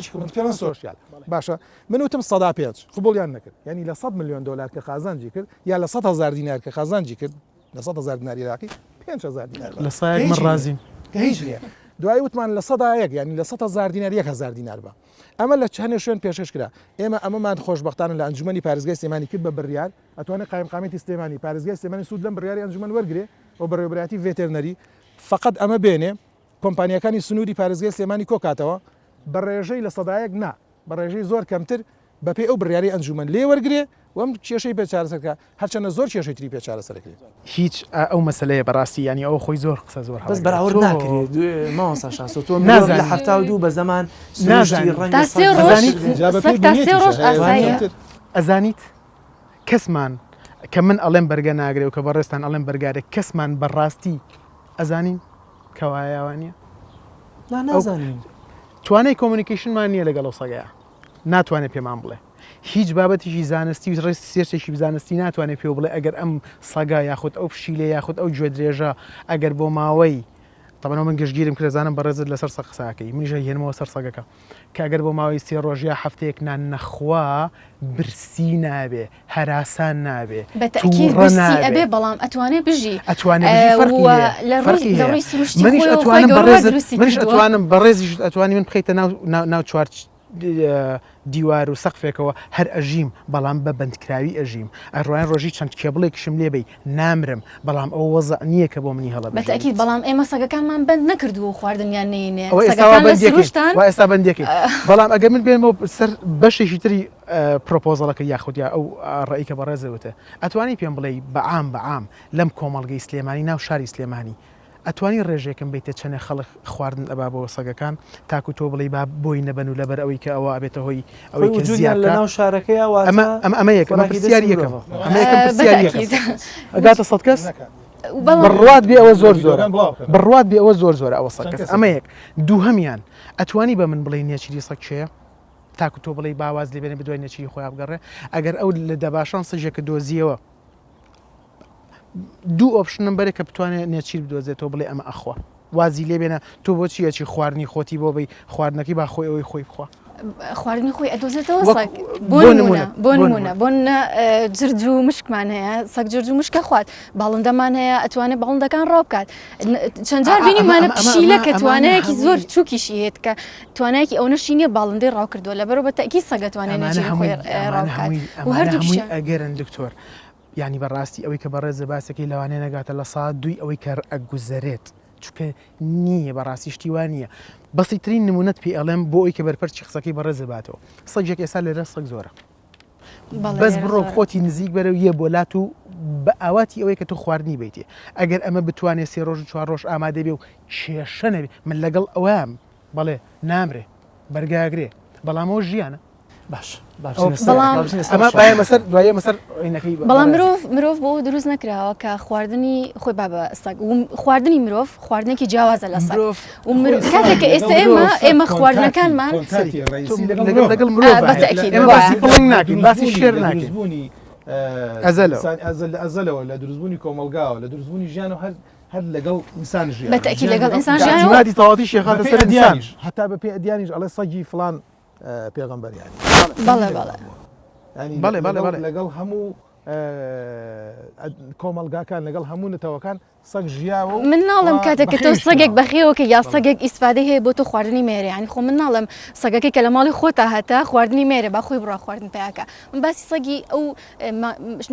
Speaker 4: سۆشیال باشە من وتم 105 قبوڵیان نەکرد ینی لە 100 میلیۆن دلار کە خازانجی کرد یا لە 100,000 دینار کە خازانجی کرد لە 100,000 دینار عێراقی 5,000 دینار
Speaker 3: لە سایەک من ڕازیم
Speaker 4: هیچ نییە دوای وتمان لە 100 ینی لە 100,000 دینار 1,000 دینار بە ئەمە لە چەند شوێن پێشش کرا ئێمە ئەمەمان خۆشبەختانە لە ئەنجومەنی پارێزگای سلێمانی کرد بە بڕیار ئەتوانێت قایمقامەتی سلێمانی پارێزگای سلێمانی سوود لەم بڕیاری ئەنجومەن وەرگێ بۆ بەڕێوەبەرەتی ڤێتەرنەری فقط ئەمە بێنێ کۆمپانیەکانی سنووری پارێزگای سلێمانی کۆکاتەوە بە ڕێژەی لە سەدایەک نا بە ڕێژەی زۆر کەمتر بەپێ ئەو بڕیاری ئەنجومەن لێ وەرگێ وەم کێشەی پێ چارەسەرکە هەرچەنە زۆر کێشەی تری پێ چارەسەرەکرێت
Speaker 3: هیچ ئەو مەسلەیە بەڕاستی ینی ئەو خۆی زۆر قسە زۆر
Speaker 1: بەس بەراورد ناکرێت ماوەسا شاسۆ تۆ لە هەفتا و دوو بە زەمان
Speaker 3: ئەزانیت کەسمان کە من ئەڵێم بەرگە ناگرێت و کە بەڕێستان ئەڵێم بەرگارێک کەسمان بەڕاستی ئەزانین کەوایەوانە
Speaker 1: نازانین
Speaker 3: توانای کۆمونیکیشنمان نییە لەگەڵ ئەو سەگەیە ناتوانێت پێمان بڵێ هیچ بابەتیشی زانستی و ڕێستی سێرشێکی زانستی ناتوانێت پێ بڵێ ئەگەر ئەم سەگا یاخود ئەو پشیلە یاخود ئەو گوێ درێژە ئەگەر بۆ ماوەی تەمەنەوە من گەشتگیرم کرێزانم بەڕێزت لەسەر سەگ قساکەی منیژە هێنمەوە سەر سەگەکە کە ئەگەر بۆ ماوەی 3 ڕۆژ یا هەفتەیەک نان نەخوا برسی نابێ هەراسان نابێ
Speaker 2: ئەبێ بەڵام ئەتوانێ بژی
Speaker 3: منیش ئەتوانم بەڕێزیش ئەتوانی من بخیتە ناو چوار دیوار و سەقفێکەوە هەر ئەژیم بەڵام بە بەندکراوی ئەژیم ئەڕوایان ڕۆژی چەند کێبڵێکشم لێ بی نامرم بەڵام ئەو وەزە نییە کە بۆ منی هەڵە
Speaker 2: بەتەکیید بەڵام ئێمە سەگەکانمان بەند نەکردووە خواردنیان نینێ
Speaker 3: ئێستا بەندێکی بەڵام ئەگەر من بێنەوە سەر بەشێکی تری پرۆپۆزەڵەکە یاخودیا ئەو ڕێیکە بەڕێزەوتە ئەتوانی پێم بڵێ بەعام لەم کۆمەڵگەی سلێمانی ناو شاری سلێمانی ئەتوانی ڕێژێکم بیتە چەنە خەڵک خواردن ئەبا بۆ سەگەکان تاکو تۆ بڵێ با بۆی نەبەن و لەبەر ئەوەی کە ئەوە ئەبێتە هۆی ئەوەی کە زیاد
Speaker 1: لە ناو شارەکەی
Speaker 3: ئەمە یەکەم پرسیاری یەکەم ئەگاتە 100 کەس بڕوات بێ ئەوە زۆر بڕوات بێ ئەوە زۆر ئەوە 100 کەس ئەمە یەک دووهەمیان ئەتوانی بە من بڵێ نێچیری سەگ چێە تاکو تۆ بڵێ باواز لێ بێنێ بدوای نێچیری خۆیان بگەڕێ ئەگەر ئەو لە دەباشان سەژێکە دۆزیەوە دوو ئۆپشنم بەرێ کە بتوانێت نێچیر بدۆزێتەوە بڵێ ئەمە ئەخوا وازی لێ بێنە تۆ بۆچی ئەچی خواردنی خۆتی بۆ بی خواردنەکەی با خۆی ئەوەی خۆی بخوا
Speaker 2: خواردنی خۆی ئەدۆزێتەوە سەگ بۆ نمونە جرج و مشکمان هەیە سەگ جرج و مشکە خوات باڵندەمان هەیە ئەتوانێت باڵندەکان ڕاو بکات چەند جار بینیمانە پشیلە کە توانایەکی زۆر چووکیشی هێت کە توانایەکی ئەو نەشی نییە باڵندەی ڕاو کردووە لەبەرەوە بەتەکی سەگەتوانێت نێچیری خۆی ڕاو بکات و هەردووکیش
Speaker 3: ئەگەرن دکتۆر ینی بەڕاستی ئەوەی کە بەڕێزە باسەکەی لەوانەیە نەگاتە لە ساعت 2 ئەوەی کە ئەگوزەرێت چکە نییە بەڕاستیشتی وان نییە بەسیترین نمونەت پێ ئەڵێم بۆ ئەوی کە بەرپەرچی قسەکەی بەڕێزەباتەوە سەگێک ئێستا لێرە سەگ زۆرە بەس بڕۆ خۆتی نزیک بەرە و یە بۆلات و بە ئاواتی ئەوەی کە تو خواردنی بیتێ ئەگەر ئەمە بتوانێت 3 ڕۆژ 4 ڕۆژ ئامادە بێ و کێشە نەبێ من لەگەڵ ئەوەم بەڵێ نامرێ بەرگاگرێ بەڵامەوە ژیانە
Speaker 1: باش
Speaker 3: مەسەر دوایە مەسەر عینەکەی
Speaker 2: بەڵام مرۆڤ بۆ دروست نەکراوە کە خواردنی خۆی بابە سەگ خواردنی مرۆڤ خواردنێکی جیاوازە لە سەگ کاتێک کە ئێستا ئێمە خواردنەکانمان
Speaker 3: لەگەڵ مرۆڤ باسی پڵنگ ناکەین باسی شێر ناکەین
Speaker 4: ئەزەلەوە لە دروستبوونی کۆمەلگاوە لە دروستبوونی ژیان و هەر لەگەڵ ئینسان ژیان
Speaker 2: بەتەکی لەگەڵ ئینسان ژیان
Speaker 3: تەواتی شێخاتە سەر دیانیش
Speaker 4: هەتا بە پێ ئەدیانیش ئەڵێ سەگی فلان پێغەمبەریانی
Speaker 2: بەڵێ
Speaker 4: لەگەڵ هەموو کۆمەلگاکان لەگەڵ هەموو نەتەوەکان سەگ ژیاوە
Speaker 2: من ناڵم کاتێک کە تۆ سەگێک بەخێەوە کە یا سەگێک ئیسفادەی هەیە بۆ تۆ خواردنی مێرە ینی خۆ من ناڵم سەگەکەی کە لە ماڵی خۆتا هەتا خواردنی مێرە با خۆی بڕا خواردن پیاکە من باسی سەگی ئەو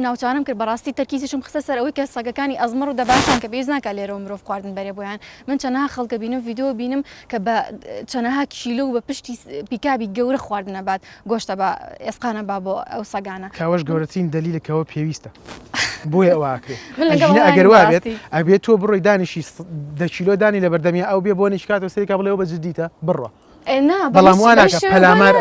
Speaker 2: ناوچانم کرد بەڕاستی تەرکیزشم خستە سەر ئەوەی کە سەگەکانی ئەزمەر و دەباشان کە بێز ناکە لێرەوە مرۆڤ خواردن بەرێ بۆیان من چەنەها خەڵکە بینم ڤیدیۆ بینم کە بە چەنەها کیلۆ و بە پشتی پیکابی گەورە خواردن نەبات گۆشتە بە ئێسقانە با بۆ ئەو سەگانە
Speaker 3: کاوەش گەورەترین دلیلەکەەوە پێویستە بۆیە ئەوواکرێ ئەگەر وابێت ئەبێت تۆ بڕۆی دانیشی 10 کیلۆ دانی لە بەردەمی ئەو بێ بۆ نشکات و سەریکا بڵێەوە بە جدیتە بڕۆ
Speaker 2: بەڵام
Speaker 3: واناکە پەلامار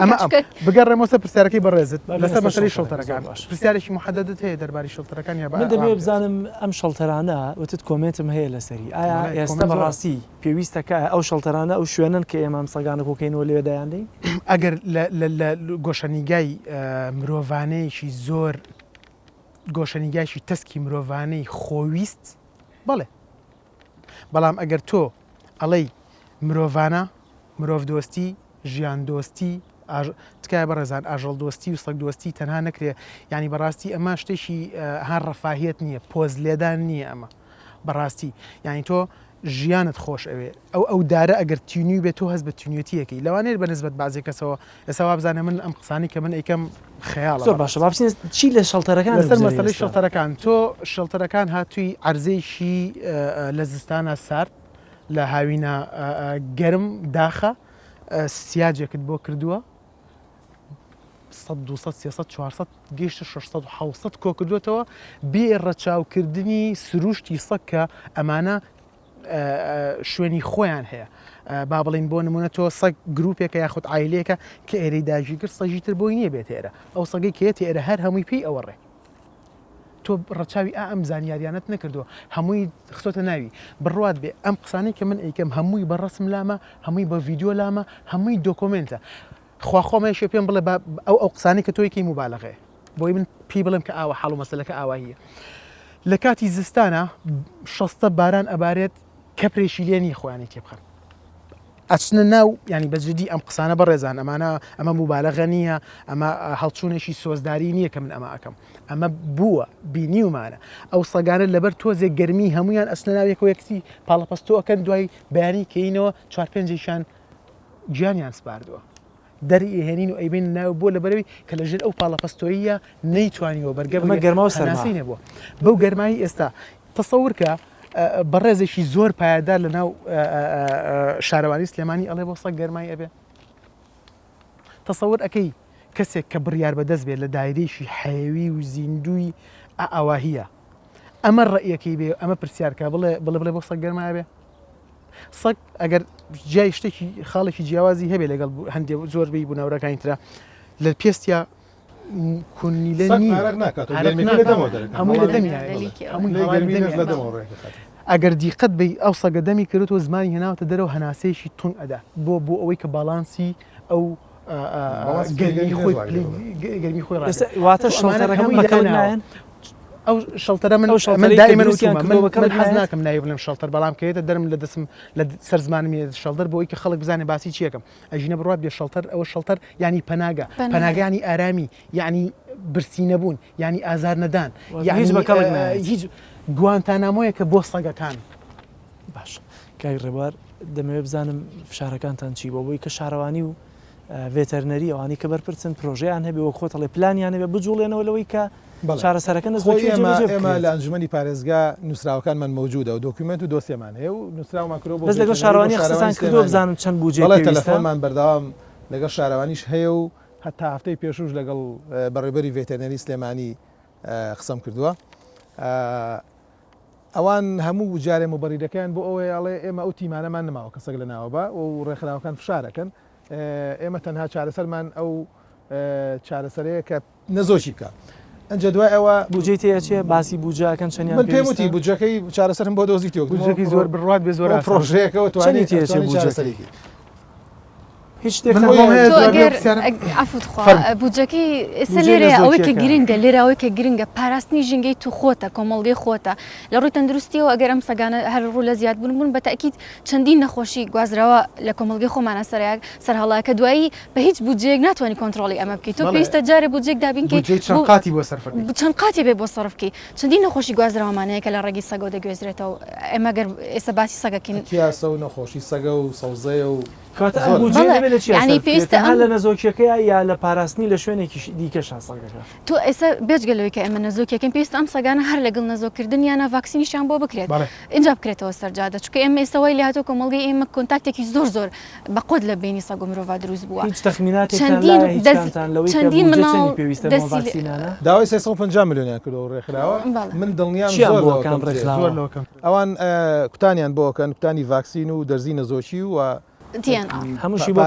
Speaker 3: ئەمە بگەڕێمەوە پرسیارەکەی بەڕێزت لەسەر مەسەری شەڵتەرەکان پرسیارێکی محەددت هەیە دەرباری شەڵتەرەکان یا
Speaker 1: من دەبێت بزانم ئەم شەڵتەرانە وتت کۆمنتم هەیە لەسەری ئایا ئێستا بەڕاستی پێویستەکە ئەو شەڵتەرانە ئەو شوێنن کە ئێمە سەگانە کۆکەینەوە لێدایاندەی
Speaker 3: ئەگەر لە گۆشەنیگای مرۆڤانەیەکی زۆر گۆشەنیگایشی تەسکی مرۆڤانەی خۆویست بەڵێ بەڵام ئەگەر تۆ ئەڵەی مرۆڤانە مرۆڤ دۆستی ژیان دۆستی تکایە بەڕێزان ئاژەڵ دۆستی و سەگ دۆستی تەنها نەکرێ ینی بەڕاستی ئەمە شتێکی هەر ڕەفاهیەت نییە پۆز لێدان نییە ئەمە بەڕاستی ینی تۆ ژیانت خۆش ئەوێ ئەو دارە ئەگەر تینوی بێت تۆ هەست بە تینوەتیەکەی لەوانەیە بەنسبەت بازێ کەسەوە ئێستا وا بزانێ من ئەم قسانی کە من ئەیکەم خەیاڵ
Speaker 1: زۆر باشە بابچین چی لە شەڵتەرەکان
Speaker 3: لەسەر مەسەلەی شەڵتەرەکان تۆ شەڵتەرەکان هاتووی عەرزەیشی لە زستانە سارد لە هاوینە گەرم داخە سیاجێکت بۆ کردووە 100 200 300 400 گەیشتە 600 700 کۆ کردوێتەوە بێ ڕەچاوکردنی سروشتی سەگ کە ئەمانە شوێنی خۆیان هەیە با بڵین بۆ نمونە تۆ سەگ گروپێکە یاخود عیلەیەکە کە ئێرەی داژی کرد سەگی تر بۆی نییە بێت ئێرە ئەو سەگەی کێتی ئێرە هەر هەمووی پێی ئەوەڕێ تۆ ڕەچاوی ئەم زانیاریانت نەکردووە هەمووی خستۆتە ناوی بڕوات بێ ئەم قسانەی کە من ئەیکەم هەمووی بە ڕسم لامە هەمووی بە ڤیددیۆ لامە هەمووی دۆکۆمنتە خواخۆمەشێ پێم بڵێ ئەو قسانی کە تۆیکی مبالغێ بۆی من پێی بڵم کە ئاوە حاڵ و مەسەلەکە ئاواهیە لە کاتی زستانە شەستە باران ئەبارێت کەپرێکی لێنی خۆیانی تێبخەن ئەچنە ناو ینی بەجددی ئەم قسانە بەڕێزان ئەمە مبالغە نییە ئەمە هەڵچوونێکی سۆزداری نییە کە من ئەمە ئەەکەم ئەمە بووە بینیومانە ئەو سەگانە لەبەر تۆزێک گەرمی هەمویان ئەچنە ناوێکەوە یەکتی پاڵەپەستۆەکەن دوای بەیانی کەینەوە 4-5شان گیانیان سپاردووە دەریهێنین و ئەیبین ناو بۆ لەبەرەوەی کە لەژێر ئەو پاڵەپەستۆیە نەیتوانیەوە بەرگەمە
Speaker 1: گەرما و
Speaker 3: سەرناسی نەبووە بەو گەرمایی ئێستا تەسەورکە بەڕێزێکی زۆر پایدار لە ناو شارەوانی سلێمانی ئەڵێ بۆ سەگ گەرمای ئەبێ تەسەور ئەەکەی کەسێک کە بڕیار بەدەست بێت لە دایرێکی حەیوی و زیندوی ئاواهیە ئەمە ڕێیەکەی بێ ئەمە پرسیارکە بڵێ بۆ سەگ گەرمای بێ سەگ ئەگەر جای شتێکی خاڵێکی جیاوازی هەبێ لەگەڵ هەندێک زۆر بی بوونەوەەکانی ترە لە پێستیا کونیلە ئەگەر دیقەت بی ئەو سەگە دەمی کردەوە زمانی هێناوتە دەرەوە هەناسەیەشی تونگ ئەدا بۆ ئەوەی کە باڵانسی ئەو گەرمی خۆی
Speaker 1: واتە شەڵتەرەکان بەکەڵ نایەن
Speaker 3: ئەو شەڵتەرە من دائما من حەز ناکەم ناوی بڵێم شەڵتەر بەڵام کەوێتە دەرم لە دەسم لە سەر زمانمی شەڵتەر بۆ ئەوەی کە خەڵک بزانێ باسی چیەکەم ئەژینە بڕات بێ شەڵتەر ئەوە شەڵتەر ینی پەناگانی ئارامی یعنی برسی نەبوون ینی ئازار نەدان هیچ گوانتانامۆیەکە بۆ سەگەکان
Speaker 1: باش کای ڕێبوار دەمەوێت بزانم فشارەکانتان چی بۆ بۆی کە شارەوانی و ڤێتەرنەری ئەوانی کە بەرپرسن پرۆژیان هەبێ وە خۆتەڵێ پلانیان هەبێ بجوڵێنەوە لەوەی کە چارەسەرەکە
Speaker 4: ئێمە لە ئەنجومەنی پارێزگا نووسراوەکانمان مەوجودە و دۆکیومنت و دۆسیەمان هەیە و نووسراوماکرۆ
Speaker 1: بەس لەگەڵ شارەوانی قسەسان کردو بزانم چەند بوجێ
Speaker 4: تەلەفۆنمان بەردەوام لەگەڵ شارەوانیش هەیە و هەتا هەفتەی پێشوش لەگەڵ بەڕێبەری ڤێتەرنەری سلێمانی قسەم کردووە. ئەوان هەموو جارێ مەبەریدەکەیان بۆ ئەوەی ئەڵێ ئێمە ئەو تیمانەمان نماوە کەسەک لە ناوەبە و ڕێکخراوەکان فشارەکەن ئێمە تەنها چارەسەرمان ئەو چارەسەرەیە کە نەزۆشی بکە. ئەنجە دوای ئەوە
Speaker 1: بجێ تەیە چێ باسی بوجەکەن چەندیان
Speaker 4: من پێم وتی بجەکەی چارەسەرم بۆ دۆزی تۆ
Speaker 3: بجەکەی زۆر بڕات بێ زۆر
Speaker 4: پرۆژەیەکەوە توانێت چارەسەرێکی
Speaker 1: هیچ شتێک
Speaker 2: ئەفوتخوا بودجەکەی ئێستا لێرە ئەوەی کە گرنگە لێرە ئەوەی کە گرنگە پاراستنی ژینگەی تو خۆتە کۆمەڵگەی خۆتە لە ڕووی تەندروستیەوە ئەگەر ئەم سەگانە هەر ڕوو لە زیاد بوون بە تاکید چەندین نەخۆشی گوازراوە لە کۆمەڵگەی خۆمانە سەرهەڵایە کە دوایی بە هیچ بودجەیەک ناتوانانی کۆنتترۆلی ئەمە بکەیت تۆ پێویستە جارێ بودجێک دابینکەی
Speaker 3: چەند قاتی بۆ سەرف
Speaker 2: چەند قاتی بێ بۆ سەرفکەی چەندین نەخۆشی گوازراوانەیە کە لە ڕێگی سەگە دەگوێزرێتەوە ئێمە گەر ئێستا باسی سەگەکەین
Speaker 4: کیاسە و نەخۆشی سەگە و سەوزەیە و
Speaker 1: ینی پێویستە ئەم لە نەزۆکیەکەی یا لە پاراستنی لە شوێنێکی دیکەشان سەگەکە
Speaker 2: تو ئێستا بێجگەلەوەی کە ئێمە نەزۆکیەکەم پێویستە ئەم سەگانە هەر لەگەڵ نەزۆکردن یانە ڤاکسینیشیان بۆ بکرێت اینجا بکرێتەوە سەرجادە چونکە ئێمە ئێستاوای لە هاتوو کۆمەڵگەی ئێمە کۆنتاکتێکی زۆر بەقۆت لە بینی سەگ و مرۆڤ دروست بووە
Speaker 4: داوای 350 میلیۆنیان کردەوە ڕێکخراوە من دڵنیام ئەوان کوتانیان بۆکەن کوتانی ڤاکسین و دەرزی نەزۆکی و
Speaker 1: هەمووشی بۆ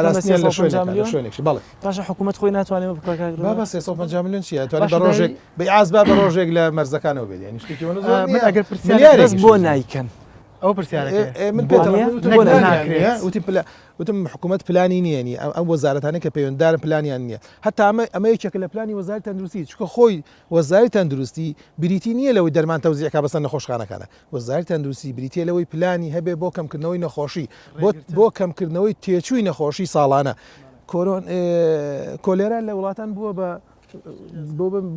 Speaker 4: شوێنێکی بەڵێ
Speaker 1: باشە حکوومەت خۆی ناتوانێت
Speaker 4: بکە 350 میلیۆن چیە توانێت بە ڕۆژێک بەعاز با بە ڕۆژێک لە مەرزەکانەوە بێت یعنی شتێکی
Speaker 3: ئەگەر
Speaker 1: پرسیارێک بۆ نایکەن
Speaker 3: ئەو پرسیارەکە
Speaker 4: من وتم حکوومەت پلانی نییەنی ئەم وەزارەتانە کە پەیوەنددارن پلانیان نییە هەتا ئەمە یەکێکە لە پلانی وەزارەتی تەندروستی چکە خۆی وەزارەتی تەندروستی بریتی نییە لەوەی دەرمان تەوزیعکە بەسەر نەخۆشخانەکانە وەزارەتی تەندروستی بریتە لەوەی پلانی هەبێ بۆ کەمکردنەوەی نەخۆشی بۆ کەمکردنەوەی تێچووی نەخۆشی ساڵانە کۆلێرا لە وڵاتان بووە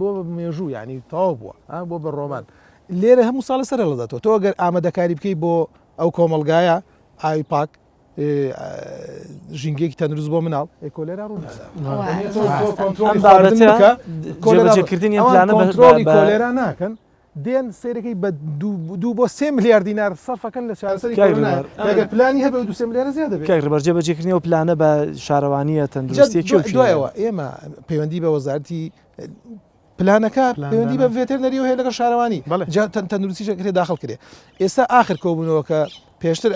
Speaker 4: بۆ مێژوو ینی تەواو بووە بۆ بە ڕۆمان لێرە هەموو ساڵە سەر لەداتەوە تۆ ئەگەر ئامادەکاری بکەی بۆ ئەو کۆمەلگایە ئاوی پاک ژینگەیەکی تەندروست بۆ مناڵ کۆلێرا
Speaker 1: ڕووناکردنی
Speaker 4: کۆنتترۆلی کۆلێرا ناکەن دێن سیرەکەی بە 2 بۆ 3 میلیارد دینار سەرفەکەن لە چارەسەری پلانی هەبێ 2 میلیارد زیادە بێت
Speaker 1: ڕێبەرجێبەجێکردنی و پلانە بە شارەوانیە تەندروستی
Speaker 4: دوایەوە ئێمە پەیوەندی بە وەزارەتی پلانەکە پەیوەندی بە ڤێتەرنەری و هەیە لەگەڵ شارەوانی تەندروستیش کرێ داخل کرێ ئێستا ئاخر کۆبوونەوەکە پێشتر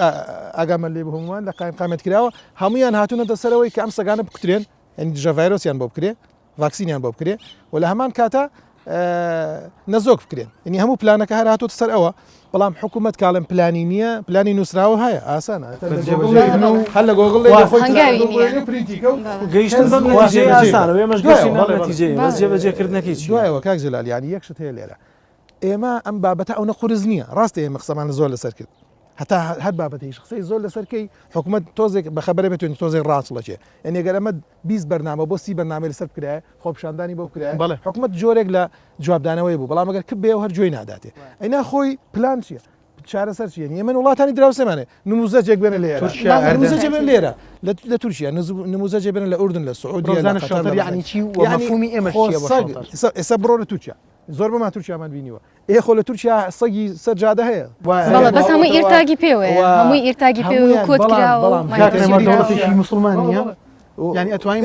Speaker 4: ئاگامە لێ بهمومان لە قایمەت کراوە هەمویان هاتوونەتە سەرەوەی کە ئەم سەگانە بکوترێن ئەنی دژە ڤایرۆسیان بۆ بکرێ ڤاکسینیان بۆ بکرێ و لە هەمان کاتە نەزۆک بکرێن ینی هەموو پلانەکە هەر هاتوتە سەر ئەوە بەڵام حکوومەت کاڵم پلانی نییە پلانی نووسراوە هەیە ئاسانە هەر لە گۆگڵ
Speaker 1: گەیشتن بەم نەتیجەی ئاسانە ئێمەش گەشتین بەم نەتیجەی بەس جێبەجێکردنەکەی
Speaker 4: دوایەوە کاک جەلالی ینی یەکشت هەیە لێرە ئێمە ئەم بابەتە ئەو نەقورس نییە ڕاستە ئێمە قسەمان زۆر لەسەر کرد هەتا هەر بابەتەیش قسەی زۆر لەسەرکەی حکوومەت تۆزێک بەخەبەرە بێتێن تۆزێک ڕاستڵەچێ ئەنی ئەگەر ئەمە 20 بەرنامە بۆ 30 بەرنامە لەسەر بکرایە خۆپشاندانی بۆ بکرایە حکوومەت جۆرێک لە جوابدانەوەی بوو بەڵام ئەگەر کە بێ هەر جوێی ناداتێ ئەینا خۆی پلان چییە چارەسەر چیە نیە من وڵاتانی دراوسێمانێ نموزەجێک بێنە لێرە لێرە لە تورکیا نموزەجێ بێنە لە ئوردن لە سعودی ئێستا بڕۆ لە تورکیا زۆر بەما تورکیامان بینیوە ئێخۆ لە تورکیا سەگی سەرجادە هەیە
Speaker 2: بەس هەمووی ئێرتاگی پێوە هەمووی ئێرتاگی پێ
Speaker 3: کۆتراوەڵاتی مسلمانە ینی ئەتوانین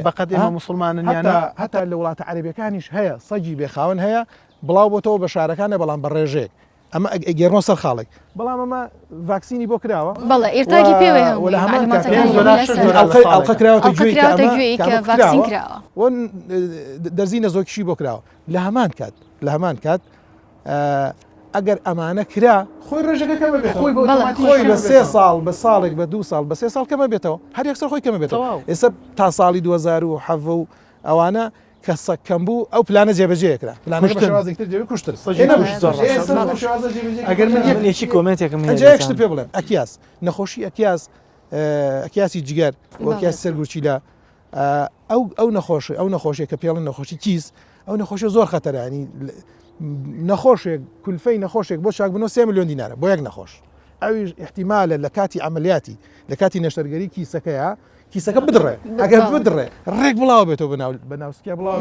Speaker 3: بەقەت ئێمە مسلمانن یانە
Speaker 4: هەتا لە وڵاتە عەرەبیەکانیش هەیە سەگی بێخاون هەیە بڵاو بۆتەوە بە شارەکانە بەڵام بە ڕێژێک ئەمە گێڕمە سەر خاڵێک بەڵام ئەمە ڤاکسینی بۆ کراوە
Speaker 2: بەڵێ ئێرتاگی پێوە
Speaker 4: ئەڵقە کراوەتە
Speaker 2: گوێی کە ڤاکسین کراوە
Speaker 4: دەرزی نەزۆکیشی بۆ کراوە لە هەمان کات ئەگەر ئەمانە کرا خۆی ڕێژەکە خۆی بە 3 ساڵ بە ساڵێک بە 2 ساڵ بە 3 ساڵ کەمە بێتەوە هەر یەکسەر خۆی کەمە بێتەوە ئێستا تا ساڵی 2007 و ئەوانە کە سەکەم بوو ئەو پلانە جێبەجێکرا
Speaker 1: ئەگەر من یەکی کۆمنتێکم
Speaker 4: شت پێ بڵێن ئەکیاس نەخۆشی ئەکیاسی جگەر وەکیاس سەرگوچیلا ئەو نەخۆشیە کە پێڵن نەخۆشی کیس ئەو نەخۆشی زۆر خەتەرانی نەخۆشێک کولفەی نەخۆشێک بۆ چاکبنەوە 3 میلیۆن دینارە بۆ یەک نەخۆش ئەویش احتیمالە لە کاتی عملیاتی لە کاتی نەشتەرگەری کیسەکەیە کیسەکە بدڕێ ئەگەر بدڕێ ڕێک بڵاو بێتەوە بەناوسکیا بڵاو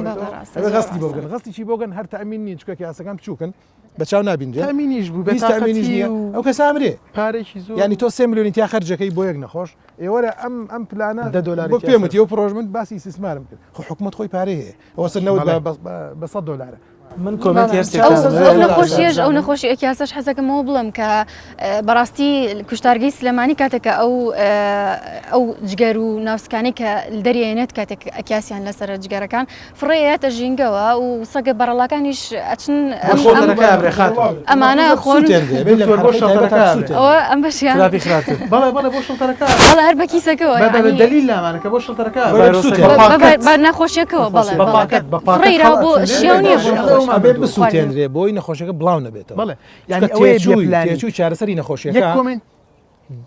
Speaker 4: ئەوێ غەستی بۆ بگەن غەستی چی بۆگەن هەر تەمین نین چکە کاسەکان بچووکن بە چاو نابینجێ
Speaker 3: تامینیش بوو
Speaker 4: تامینیش نییە ئەو کەس ئامرێ
Speaker 3: پارێکی زۆر
Speaker 4: ینی تۆ 3 میلیۆنی تا خەرجەکەی بۆ یەک نەخۆش ئێوەرە ئەم پلانە
Speaker 3: $10
Speaker 4: بۆ پێمەتی ئەو پرۆژ من باسی سیسمارم کرد خۆ حکومت خۆی پارێ هەیە ئەوە سەر نەوت بە $100
Speaker 1: من کۆمنتی
Speaker 2: ئەو نەخۆشیش ئەو نەخۆشی ئەکیاسەش حەزەکەمەوە بڵم کە بەڕاستی کوشتارگەی سلێمانی کاتێکە ئەو جگەر و ناوسکانی کە دەریێنێت کاتێک ئەکیاسیان لەسەر جگەرەکان فڕێتە ژینگەوە و سەگە بەڕەڵاکانیش ئەچن ئەمانە خۆن ئەوە ئەم بەشیان
Speaker 3: بەڵێ بۆ شڵتەرەکە
Speaker 2: بەڵێ هەر بە کیسەکەەوە
Speaker 3: دلیل لامانەکە بۆ شڵتەرەکە
Speaker 2: بە نەخۆشیەکەەوە بەڵێ ڕێرا بۆ شیاو نییە
Speaker 4: بێت بسووتێنرێ بۆی نەخۆشیەکە بڵاو نەبێتەوە
Speaker 3: بڵێ ینی ئەوەیە
Speaker 4: چووی چارەسەری نەخۆشیەکە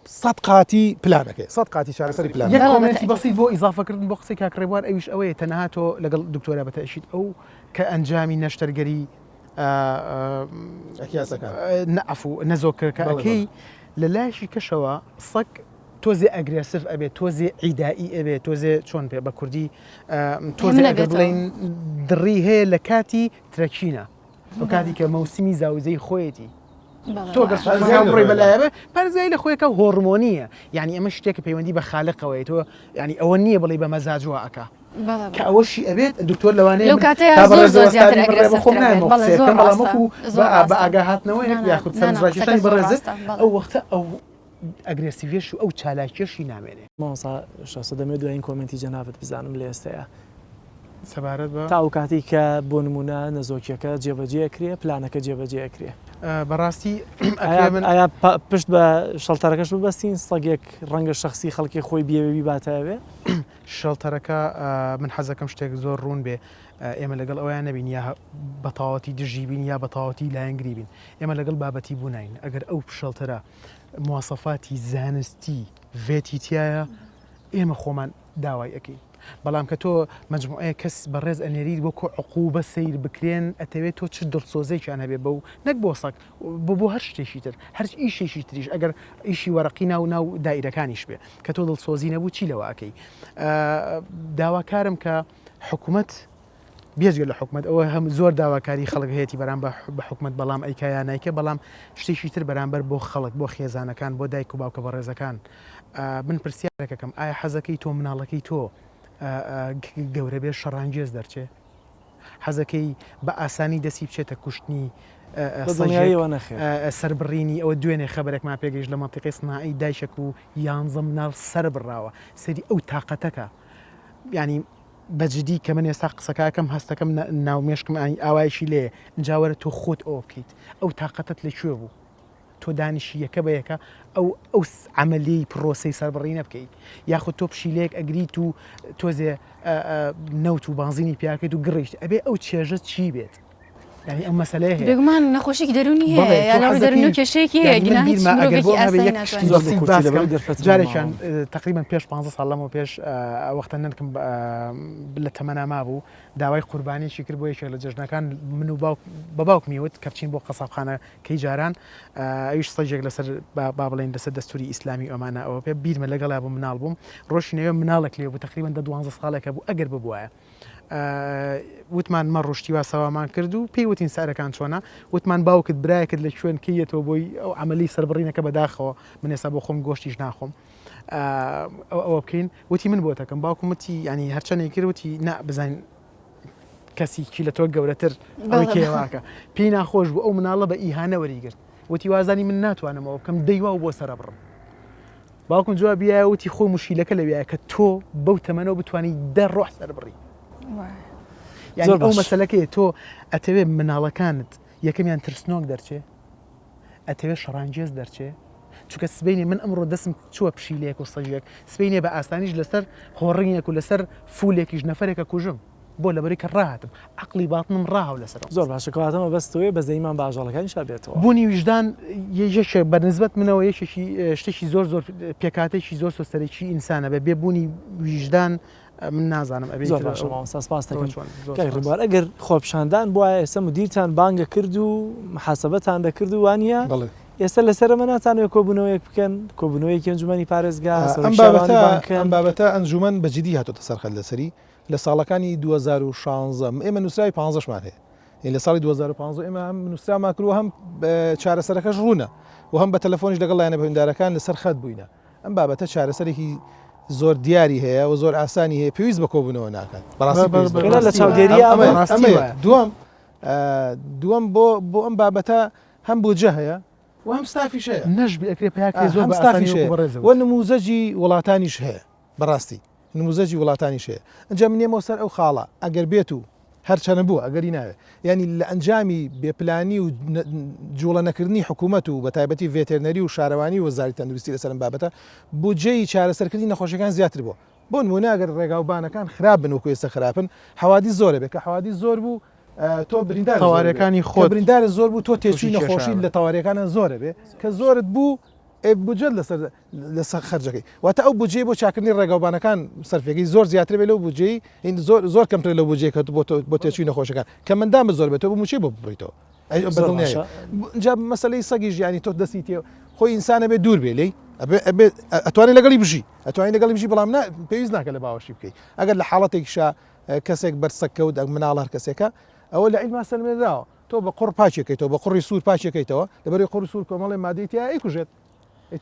Speaker 4: 100 قاتی پلانەکەی 100 قاتی چارەسەری پلان
Speaker 3: یەک کۆمنتی بەسیط بۆ ئیزافەکردن بۆ قسەی کاکڕێبوار ئەویش ئەوەیە تەنها تۆ لەگەڵ دکتۆرا بەتەشیت ئەو کە ئەنجامی نەشتەرگەری نەعفو نەزۆکەکەی لە لایشی کەشەوە سەگ تۆزێ ئەگرێسف ئەبێت تۆزێ عیدایی ئەبێت تۆزێ چۆن پێ بە کوردی تۆزێ بڵین دڕی هەیە لە کاتی ترەکینە ئەو کاتی کە مەوسمی زاوزەی خۆیەتی تۆ گەڕی بەلایەبێ پارێزایی لە خۆیەکە هۆرمۆنیە یعنی ئەمە شتێکە پەیوەندی بە خاالقەوەی تۆ ینی ئەوە نییە بڵێ بە مەزاجوە ئەکا کە ئەوەشی ئەبێت دکتۆر لەوانەیە بەڵامکو بە ئاگاهاتنەوەی یاخود سەرنجڕاکێشانی بەڕێزت ئەو وەختە ئەو ئەگرسیڤێش و ئەو چالاکیێشی نامێنێ
Speaker 1: مامۆستا شەسە دەمێت دوایین کۆمنتی جەنابەت بزانم لە ئێستەیە
Speaker 3: سەبارەت بە
Speaker 1: تا ئەو کاتی کە بۆ نمونە نەزۆکیەکە جێبەجێکرێ پلانەکە جێبەجێکرێ
Speaker 3: بەڕاستی
Speaker 1: ئایا پشت بە شەڵتەرەکەش ببەستین سەگێک ڕەنگە شخصی خەڵکی خۆی بێوێبی باتەوێ
Speaker 3: شەڵتەرەکە من حەزەکەم شتێک زۆر ڕوون بێ ئێمە لەگەڵ ئەویان نەبین یا بەتاوەتی دژی بین یا بەتاوەتی لایەنگری بین ئێمە لەگەڵ بابەتی بوونین ئەگەر ئەو شەڵتەرە مواسەفاتی زانستی vێتی تایە ئێمە خۆمان داوای ئەەکەین بەڵام کە تۆ مجموعەیە کەس بەڕێز ئەنێری وەکو عقوبە سیر بکرێن ئەتەوێت تۆ چ دڵسۆزێکیان هەبێ بەو نەک بۆ سەگ بۆ هەر شتێکی تر هەر ئیشێکی تریش ئەگەر ئیشی وەرەقی ناو دایرەکانیش بێ کە تۆ دڵسۆزی نەبوو چی لەوە ئەەکەی داواکارم کە حکوومەت بێژگە لە حکومت ئەوە هەم زۆر داواکاری خەڵک هەیەی بەرام بە حکومت بەڵام ئەیکایان نیکە بەڵام شتێکی تر بەرامبەر بۆ خەڵک بۆ خێزانەکان بۆ دایک و باوکە بە ڕێزەکان من پرسیارێکەکەم ئایا حەزەکەی تۆ مناڵەکەی تۆ گەورە بێ شەڕانگێز دەرچێ حەزەکەی بە ئاسانی دەسی بچێتە کوشتنی سەربڕینی ئەوە دوێنێ خەبەرێکمان پێگەیشت لە مەنتیقی سناعی دایشک و 11 مناڵ سەر بڕاوە سەری ئەو تااقەتەکە ینی بەجددی کە من ێستا قسەکەکەم هەستەکەم ناومێشکم ئاوایشی لێ جاوەرە تۆ خۆت ئەوە بکەیت ئەو تااقەتت لەکوێ بوو تۆ دانیشی یەکە بە یەکە ئەو عملی پرۆسی سەربڕینە بکەیت یاخود تۆ پشیلەیەک ئەگریت و تۆزێ نەوت و بانزینی پیاکەیت و گڕیشت ئەبێ ئەو چێژە چی بێت ینی ئەم مەسەلەیە هەیە
Speaker 2: بێگومان نەخۆشیی دەرونی هەیە دەرون و کێشەیەکی
Speaker 3: جارێکیان تقریبان پێش 15 ساڵ لەمەوە پێش وەختە نەنکم لە تەمەناما بوو داوای قوربانیشی کرد بۆ یەکێک لە جژنەکان من و بە باوکمیوت کە بچین بۆ قەسابخانە کەی جاران ئەویش سەجێک لەسەر با بڵێن لەسەر دەستوری ئیسلامی ئەمانە ئەوە پێ بیرمە لەگەڵا بوو مناڵ بووم ڕۆژی نەوێ مناڵێک لێ بوو تقریبان 12 ساڵێکە بوو ئەگەر ببووایە وتمان مە ڕۆشتیوا سەوامان کرد و پێی وتین سارەکان چۆنا وتمان باوکت برایەکت لە شوێن کەیەتەوە بۆی ئەو عملی سەربڕینەکە بەداخەوە من ێستا بۆ خۆم گۆشتیش ناخۆم ئەوە بکەین وتی من بۆ تەکەم باوکم وتی ینی هەرچەندێک کرد وتی نا بزانین کەسیکی لە تۆ گەورەتر ئەوەی کێواکە پێی ناخۆش بوو ئەو مناڵە بە ئیهانە وەریگرت وتی وازانی من ناتوانمەوە بکەم دەیوا و بۆ سەرە بڕم باوکم جواب بیایە وتی خۆ مشیلەکە لەویایە کە تۆ بەو تەمەنەوە بتوانانی دەڕۆح سەربڕی یعنی ئەو مەسەلەکەی تۆ ئەتەوێ مناڵەکانت یەکەمیان ترسنۆک دەرچێ ئەتەوێ شەڕانگێز دەرچێ چونکە سبەینێ من ئەمڕۆ دەسم چووە پشیلەیەک و سەژێک سبەینێ بە ئاسانیش لەسەر هۆڕینێک و لەسەر فولێکیش نەفرێکە کوژم بۆ لەبەری کە ڕاهاتم عقلی باتنم ڕاو لەسەر
Speaker 1: زۆر باشەکەواتەمە بەستەوەی بە زەیمان باژەڵەکانی شابێتەوە
Speaker 3: بوونی ویژدان یەکێک بەنسبەت منەوە یەکێکی شتێکی زۆر زۆر پێکاتێکی زۆر سەرەکی ئینسانە بە بێبوونی ویژدان من نازانم ئەبێ
Speaker 1: زۆر باشە سپاس دەکەم ئەگەر خۆپشاندان بووە ئێستا مدیرتان بانگە کرد و محاسبەتان دەکرد و وانە ئێستا لەسەرمە ناتانوێت کۆبوونەوەیەک بکەن کۆبوونەوەیەکی ئەنجومەنی پارێزگا
Speaker 4: ئەم بابەتە ئەنجومەن بەجددی هاتۆتە سەرخەت لەسەری لە ساڵەکانی 2016 ئێمە نووسراوی 15مان هەیە لە ساڵی 2015 ئێمە هەم نووسراما کردووە هەم چارەسەرەکەش ڕوونە و هەم بە تەلەفۆنیش لەگەڵ لایەنە بەهێندارەکان لەسەر خەت بووینە ئەم بابەتە چارەسەرێکی زۆر دیاری هەیە و زۆر ئاسانی هەیە پێویست بە کۆبوونەوە ناکات
Speaker 1: لە چاودێریە
Speaker 4: دووەم بۆ ئەم بابەتە هەم بۆجە هەیە و هەم ستافیش هەیە
Speaker 3: نەژبی ئەکرێ پیاکە زۆر
Speaker 4: و نموزەجی وڵاتانیش هەیە بەڕاستی نموزەجی وڵاتانیش هەیە ئەنجا منێمەوە سەر ئەو خاڵە ئەگەر بێت و هەرچەنە بووە ئەگەری ناوێت ینی لە ئەنجامی بێپلانی و جوڵە نەکردنی حکوومەت و بە تایبەتی ڤێتێرنەری و شارەوانی وەزاری تەندروستی لەسەرم بابەتە بودجەی چارەسەرکردنی نەخۆشیەکان زیاتر بووە بۆ نمونە ئەگەر ڕێگاوبانەکان خراپ بن وەکو ئێستا خراپن حەوادی زۆرە بێت کە حەوادی زۆر بوو تۆ بریندار
Speaker 3: تەوارەکانی خۆ
Speaker 4: بریندار زۆر بوو تۆ تێچووی نەخۆشی لە تەوارەکانە زۆرە بێ کە زۆرت بوو بجد لەسەر خەرجەکەی واتە ئەو بجێ بۆ چاکردنی ڕێگاوبانەکان سەرفێکی زۆر زیاتر بێت لەو بجێی زۆر کەمتر لەو بجێ کە بۆ تێچووی نەخۆشەکان کە مندام زۆر بێت بۆ موچی بۆ بڕیتەوە جا مەسلەی سەگی ژیانی تۆ دەستی تێ خۆی ئینسانە بێت دوور بێ لی ئەتوانێت لەگەڵی بژی ئەتوانین لەگەڵی بژی بەڵام پێویست ناکە لە باوەشی بکەیت ئەگەر لە حاڵەتێکیشا کەسێک بەرسەکەوت مناڵ هەر کەسێکە ئەوە لە عیلما سەلمێدراوە تۆ بە قوڕ پاچێکیتەوە بە قوڕی سوور پاچێکیتەوە لەبەری قوڕ سوور کۆمەڵی مادەیتیا ئەیکوژێت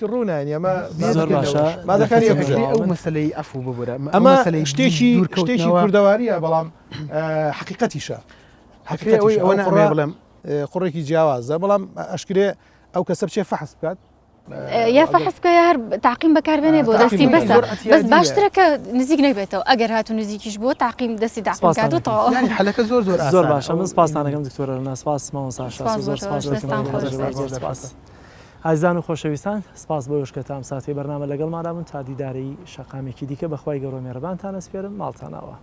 Speaker 4: ڕوونانی ئەمە مادەکانی
Speaker 3: ئەو مەسلەی ئەفو ببورە
Speaker 4: ئەمە شتێکی کوردەواریە بەڵام حقیقەتیشە بڵێم قوڕێکی جیاوازە بەڵام ئەشکرێ ئەو کەسە بچێ فەحس بکات
Speaker 2: یا فەحس بکە یا هەر تاقیم بەکاربێنێ بۆ دەستی بەسە بەس باشترە کە نزیک نەبێتەوە ئەگەر هاتو نزیکیش بۆ تاقیم دەستی داقیمکات و تەواو
Speaker 3: حەلەکە زۆر
Speaker 1: زۆر باشە من سپاسانەکەم دکتۆرە لەنا سپاس ماوە ساشا زۆر سپاس ئازان و خۆشەویستان سپاس بۆ یشکە تام ساتی بەرنامە لەگەڵماندا بوون تا دیداری شەقامێکی دیکە بەخوای گەورە مێرەبانتان ئەسپێرم ماڵتانەوە